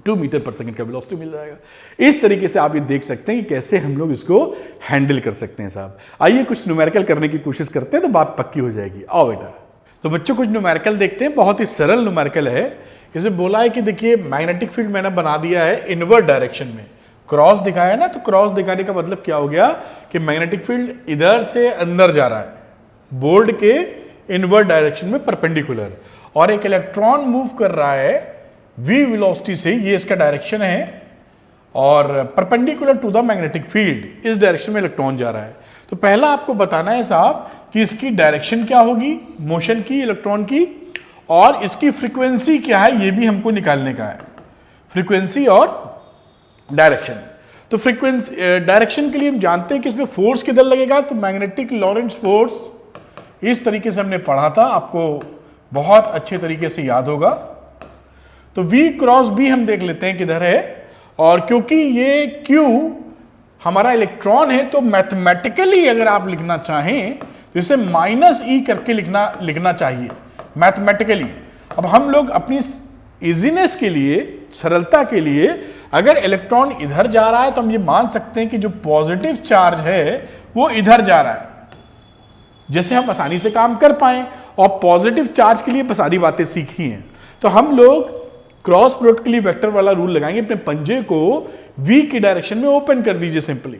2 मीटर पर सेकंड का वेलोसिटी मिल जाएगा। इस तरीके से आप ये देख सकते हैं कि कैसे हम लोग इसको हैंडल कर सकते हैं साहब। आइए कुछ न्यूमेरिकल करने की कोशिश करते हैं तो बात पक्की हो जाएगी। आओ बेटा, तो बच्चों कुछ न्यूमेरिकल देखते हैं, बहुत ही सरल न्यूमेरिकल है। इसे बोला है कि देखिए मैग्नेटिक फील्ड मैंने बना दिया है इनवर्ट डायरेक्शन में, क्रॉस दिखाया ना, तो क्रॉस दिखाने का मतलब क्या हो गया कि मैग्नेटिक फील्ड इधर से अंदर जा रहा है, बोल्ट के इनवर्ट डायरेक्शन में परपेंडिकुलर, और एक इलेक्ट्रॉन मूव कर रहा है v वेलोसिटी से, ये इसका डायरेक्शन है, और perpendicular to the magnetic field, इस डायरेक्शन में इलेक्ट्रॉन जा रहा है। तो पहला आपको बताना है साहब कि इसकी डायरेक्शन क्या होगी, मोशन की, इलेक्ट्रॉन की, और इसकी फ्रीक्वेंसी क्या है, ये भी हमको निकालने का है, फ्रीक्वेंसी और डायरेक्शन। तो फ्रीक्वेंसी डायरेक्शन के लिए हम जानते हैं कि इसमें फोर्स किधर लगेगा, तो मैग्नेटिक लॉरेंट्ज फोर्स इस तरीके से हमने पढ़ा था, आपको बहुत अच्छे तरीके से याद होगा। तो v क्रॉस b हम देख लेते हैं किधर है, और क्योंकि ये q हमारा इलेक्ट्रॉन है तो मैथमेटिकली अगर आप लिखना चाहें तो इसे -e करके लिखना चाहिए मैथमेटिकली। अब हम लोग अपनी इजीनेस के लिए, सरलता के लिए, अगर इलेक्ट्रॉन इधर जा रहा है तो हम ये मान सकते हैं कि जो पॉजिटिव चार्ज है वो इधर जा रहा है, जैसे हम आसानी से काम कर पाए। और पॉजिटिव चार्ज के लिए बस सारी बातें सीखी हैं। तो हम लोग क्रॉस प्रोडक्ट के लिए वेक्टर वाला रूल लगाएंगे। अपने पंजे को v की डायरेक्शन में ओपन कर दीजिए सिंपली,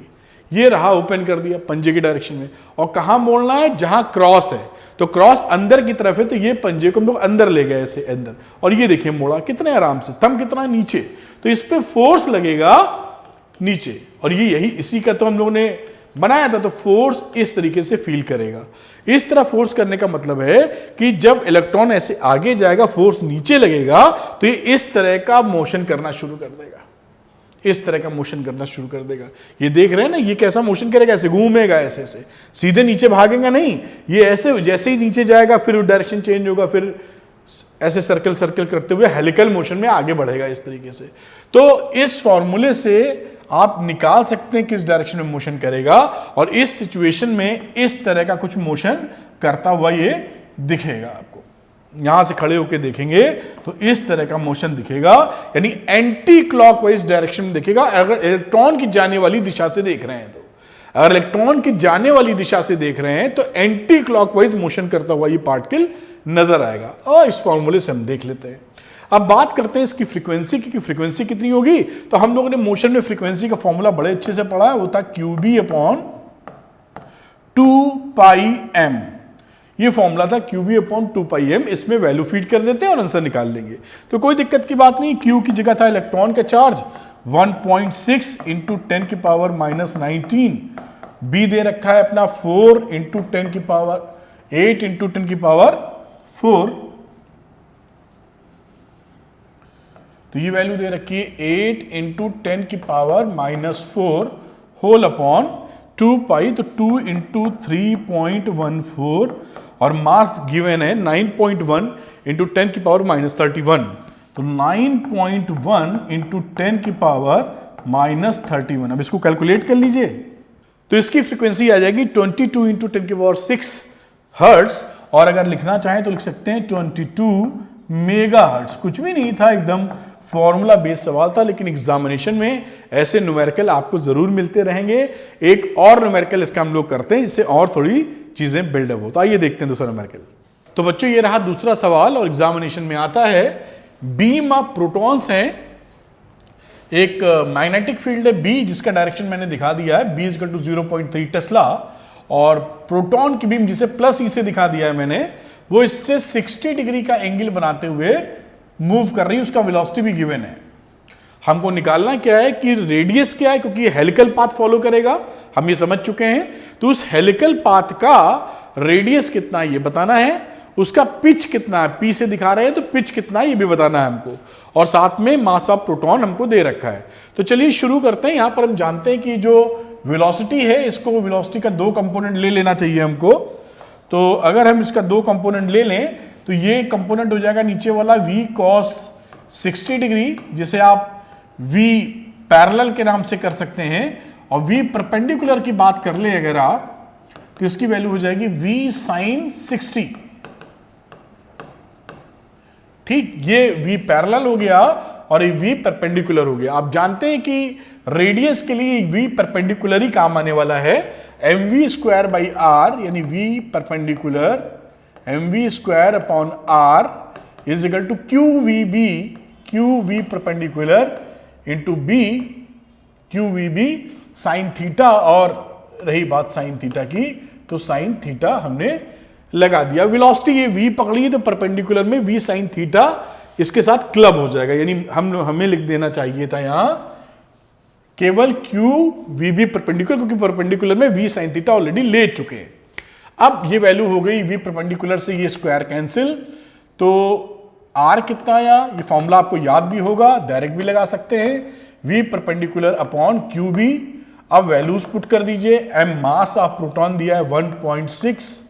ये रहा ओपन कर दिया पंजे की डायरेक्शन में। और कहां मोड़ना है? जहां क्रॉस है, तो क्रॉस अंदर की तरफ है, तो ये पंजे को हम लोग अंदर ले गए ऐसे अंदर, और ये देखिए मोड़ा कितने आराम से, थंब कितना नीचे, तो इस पे फोर्स लगेगा नीचे। और ये यही इसी का तो हम लोगों ने बनाया था। तो फोर्स इस तरीके से फील करेगा। इस तरह फोर्स करने का मतलब है कि जब इलेक्ट्रॉन ऐसे आगे जाएगा, फोर्स नीचे लगेगा, तो ये इस तरह का मोशन करना शुरू कर देगा, इस तरह का मोशन करना शुरू कर देगा। ये देख रहे हैं ना, ये कैसा मोशन करेगा, ऐसे घूमेगा, ऐसे ऐसे, सीधे नीचे भागेगा नहीं, ये ऐसे जैसे ही नीचे जाएगा फिर डायरेक्शन चेंज होगा, फिर ऐसे सर्कल सर्कल करते हुए हेलिकल मोशन में आगे बढ़ेगा इस तरीके से। तो इस फॉर्मूले से आप निकाल सकते हैं किस डायरेक्शन में मोशन करेगा, और इस सिचुएशन में इस तरह का कुछ मोशन करता हुआ ये दिखेगा आपको। यहां से खड़े होकर देखेंगे तो इस तरह का मोशन दिखेगा, यानी एंटी क्लॉकवाइज डायरेक्शन में दिखेगा। अगर इलेक्ट्रॉन की जाने वाली दिशा से देख रहे हैं तो, अगर इलेक्ट्रॉन की जाने वाली दिशा से देख रहे हैं तो एंटी क्लॉकवाइज मोशन करता हुआ ये पार्टिकल नजर आएगा। और इस फॉर्मूले से हम देख लेते हैं। अब बात करते हैं इसकी फ्रीक्वेंसी की, फ्रीक्वेंसी कितनी होगी। तो हम लोगों ने मोशन में फ्रीक्वेंसी का फॉर्मूला बड़े अच्छे से पढ़ा है, वो था QB अपॉन 2πm। ये फॉर्मूला था QB अपॉन 2πm। इसमें वैल्यू फीड कर देते हैं और आंसर निकाल लेंगे, तो कोई दिक्कत की बात नहीं। Q की जगह था इलेक्ट्रॉन का चार्ज 1.6 × 10 की पावर -19। B दे रखा है अपना 4 × 10 की पावर 8 × 10 की पावर 4। तो ये वैल्यू दे रखी है 8 × 10 की पावर -4 होल अपॉन 2π, तो 2 × 3.14, और मास गिवन है 9.1 × 10 की पावर -31। तो 9.1 × 10 की पावर -31। अब इसको कैलकुलेट कर लीजिए, तो इसकी फ्रीक्वेंसी आ जाएगी 22 × 10 की पावर 6 हर्ट्ज। और अगर लिखना चाहें तो लिख सकते हैं 22 मेगाहर्ट्ज। कुछ भी नहीं था, एकदम फॉर्मूला बेस्ड सवाल था, लेकिन एग्जामिनेशन में ऐसे न्यूमेरिकल आपको जरूर मिलते रहेंगे। एक और न्यूमेरिकल इसका हम लोग करते हैं, जिससे और थोड़ी चीजें बिल्डअप हो। तो आइए देखते हैं दूसरा न्यूमेरिकल। तो बच्चों ये रहा दूसरा सवाल, और एग्जामिनेशन में आता है बीम ऑफ प्रोटॉन्स हैं। एक मैग्नेटिक फील्ड है B, जिसका डायरेक्शन मैंने दिखा दिया है, B = 0.3 टेस्ला, और प्रोटॉन की बीम जिसे +E से दिखा दिया है मैंने, वो इससे 60 डिग्री का एंगल बनाते हुए मूव कर रही है। उसका वेलोसिटी भी गिवन है। हमको निकालना क्या है कि रेडियस क्या है, क्योंकि ये हेलिकल पाथ फॉलो करेगा, हम ये समझ चुके हैं। तो उस हेलिकल पाथ का रेडियस कितना है ये बताना है, उसका पिच कितना है, P से दिखा रहे हैं तो पिच कितना है ये भी बताना है हमको, और साथ में मास ऑफ प्रोटॉन हमको दे रखा है। तो चलिए शुरू करते हैं। यहां पर हम जानते हैं कि जो वेलोसिटी है, इसको वेलोसिटी का 2 कंपोनेंट ले लेना चाहिए हमको। तो अगर हम इसका 2 कंपोनेंट ले लें तो ये कंपोनेंट हो जाएगा नीचे वाला v cos 60 डिग्री, जिसे आप v पैरेलल के नाम से कर सकते हैं, और v परपेंडिकुलर की बात कर ले अगर आप, तो इसकी वैल्यू हो जाएगी v sin 60। ठीक, ये v पैरेलल हो गया और ये v परपेंडिकुलर हो गया। आप जानते हैं कि रेडियस के लिए v परपेंडिकुलर ही काम आने वाला है, mv²/r, यानी v perpendicular mv² upon r is equal to qvb, qv perpendicular into b qvb sine theta. और रही बात साइन थीटा की, तो साइन थीटा हमने लगा दिया। वेलोसिटी ये v पकड़ी है तो परपेंडिकुलर में v साइन थीटा इसके साथ क्लब हो जाएगा, यानी हमें लिख देना चाहिए था यहां केवल qvb परपेंडिकुलर, क्योंकि परपेंडिकुलर में v साइन थीटा ऑलरेडी ले चुके हैं। अब ये वैल्यू हो गई v परपेंडिकुलर से ये स्क्वायर कैंसिल, तो r कितना आया, ये फॉर्मूला आपको याद भी होगा, डायरेक्ट भी लगा सकते हैं, v परपेंडिकुलर अपॉन qb। अब वैल्यूज पुट कर दीजिए। m मास ऑफ प्रोटॉन दिया है 1.6,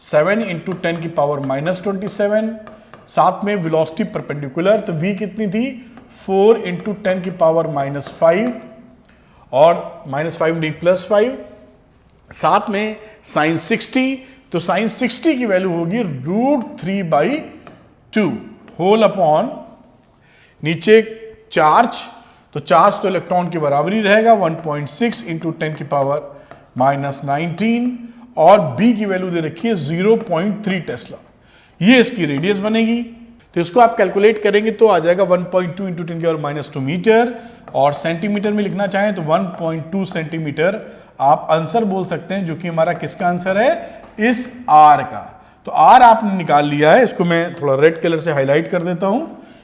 7 × 10 की पावर -27, साथ में वेलोसिटी परपेंडिकुलर, तो v कितनी थी 4 × 10 की पावर -5, और -5 नहीं +5, साथ में साइन 60, तो साइन 60 की वैल्यू होगी √3/2 होल अपॉन नीचे चार्ज, तो चार्ज तो इलेक्ट्रॉन के बराबर ही रहेगा 1.6 × 10 की पावर -19 और b की वैल्यू दे रखी है 0.3 टेस्ला। ये इसकी रेडियस बनेगी। तो इसको आप कैलकुलेट करेंगे तो आ जाएगा 1.2 इंटू 10⁻² मीटर, और सेंटीमीटर में लिखना चाहें तो 1.2 सेंटीमीटर आप आंसर बोल सकते हैं, जो कि हमारा किसका आंसर है, इस आर का। तो आर आपने निकाल लिया है, इसको मैं थोड़ा रेड कलर से हाईलाइट कर देता हूं।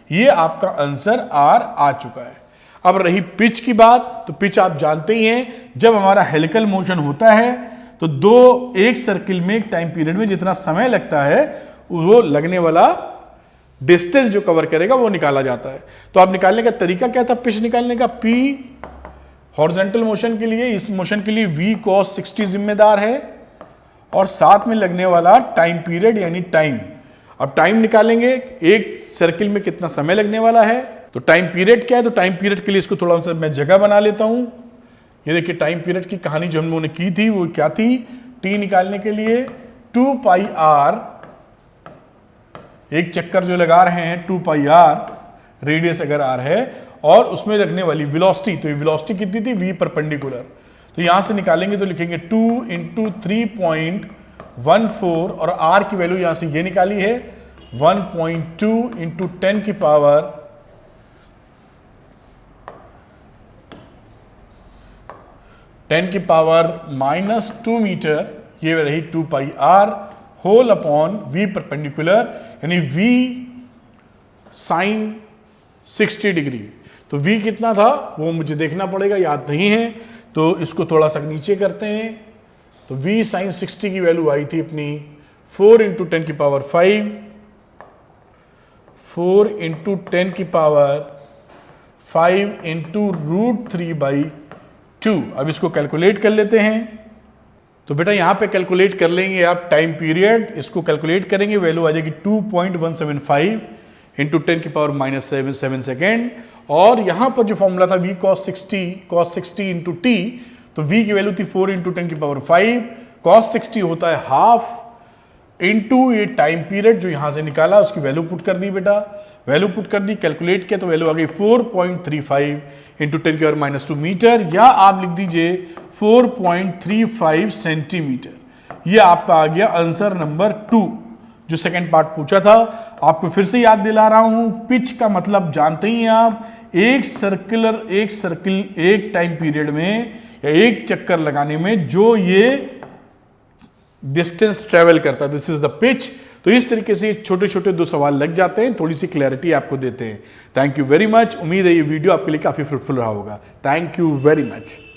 ये आपका आंसर आर आ चुका है। अब रही पिच की बात, तो पिच आप जानते ही हैं, जब हमारा हेलिकल मोशन होता है तो एक सर्किल में एक टाइम पीरियड में जितना समय लगता है वो लगने वाला डिस्टेंस जो कवर करेगा वो निकाला जाता है। तो आप निकालने का तरीका क्या था पिच निकालने का, P हॉरिजॉन्टल मोशन के लिए, इस मोशन के लिए V cos 60 जिम्मेदार है, और साथ में लगने वाला टाइम पीरियड यानी टाइम। अब टाइम निकालेंगे, एक सर्किल में कितना समय लगने वाला है, तो टाइम पीरियड क्या है, तो टाइम पीरियड के लिए इसको थोड़ा सा मैं जगह बना लेता हूं। ये देखिए टाइम पीरियड की कहानी जो हम लोगों ने की थी वो क्या थी, T निकालने के लिए 2πr, एक चक्कर जो लगा रहे हैं 2πr, रेडियस अगर r है, और उसमें लगने वाली वेलोसिटी, तो ये वेलोसिटी कितनी थी, v परपेंडिकुलर। तो यहां से निकालेंगे तो लिखेंगे 2 इंटू 3.14, और r की वैल्यू यहां से ये निकाली है 1.2 इंटू 10 की पावर -2 मीटर, ये रही 2πr whole upon v perpendicular, यानी v साइन 60 डिग्री। तो v कितना था वो मुझे देखना पड़ेगा, याद नहीं है, तो इसको थोड़ा सा नीचे करते हैं। तो v साइन 60 की वैल्यू आई थी अपनी 4 इंटू 10 की पावर 5, 4 इंटू 10 की पावर 5 इंटू √3/2। अब इसको कैलकुलेट कर लेते हैं। तो बेटा यहां पे कैलकुलेट कर लेंगे आप टाइम पीरियड, इसको कैलकुलेट करेंगे, वैल्यू आ जाएगी 2.175 इंटू 10 की पावर -7 सेकेंड। और यहां पर जो फॉर्मूला था v cos 60 इंटू t, तो v की वैल्यू थी 4 इंटू 10 की पावर 5, cos 60 होता है हाफ, इंटू ये टाइम पीरियड जो यहां से निकाला उसकी वैल्यू पुट कर दी बेटा, वैल्यू पुट कर दी, कैलकुलेट किया तो वैल्यू आ गई 4.35 इंटू 10 की पावर -2 मीटर, या आप लिख दीजिए 4.35 सेंटीमीटर। ये आपका आ गया आंसर नंबर 2, जो सेकंड पार्ट पूछा था। आपको फिर से याद दिला रहा हूं, पिच का मतलब जानते ही हैं आप, एक सर्किल एक टाइम पीरियड में या एक चक्कर लगाने में जो ये डिस्टेंस ट्रेवल करता है, दिस इज द पिच। तो इस तरीके से छोटे छोटे 2 सवाल लग जाते हैं, थोड़ी सी क्लैरिटी आपको देते हैं। Thank you very much. उम्मीद है ये वीडियो आपके लिए काफी फ्रूटफुल रहा होगा। Thank you very much.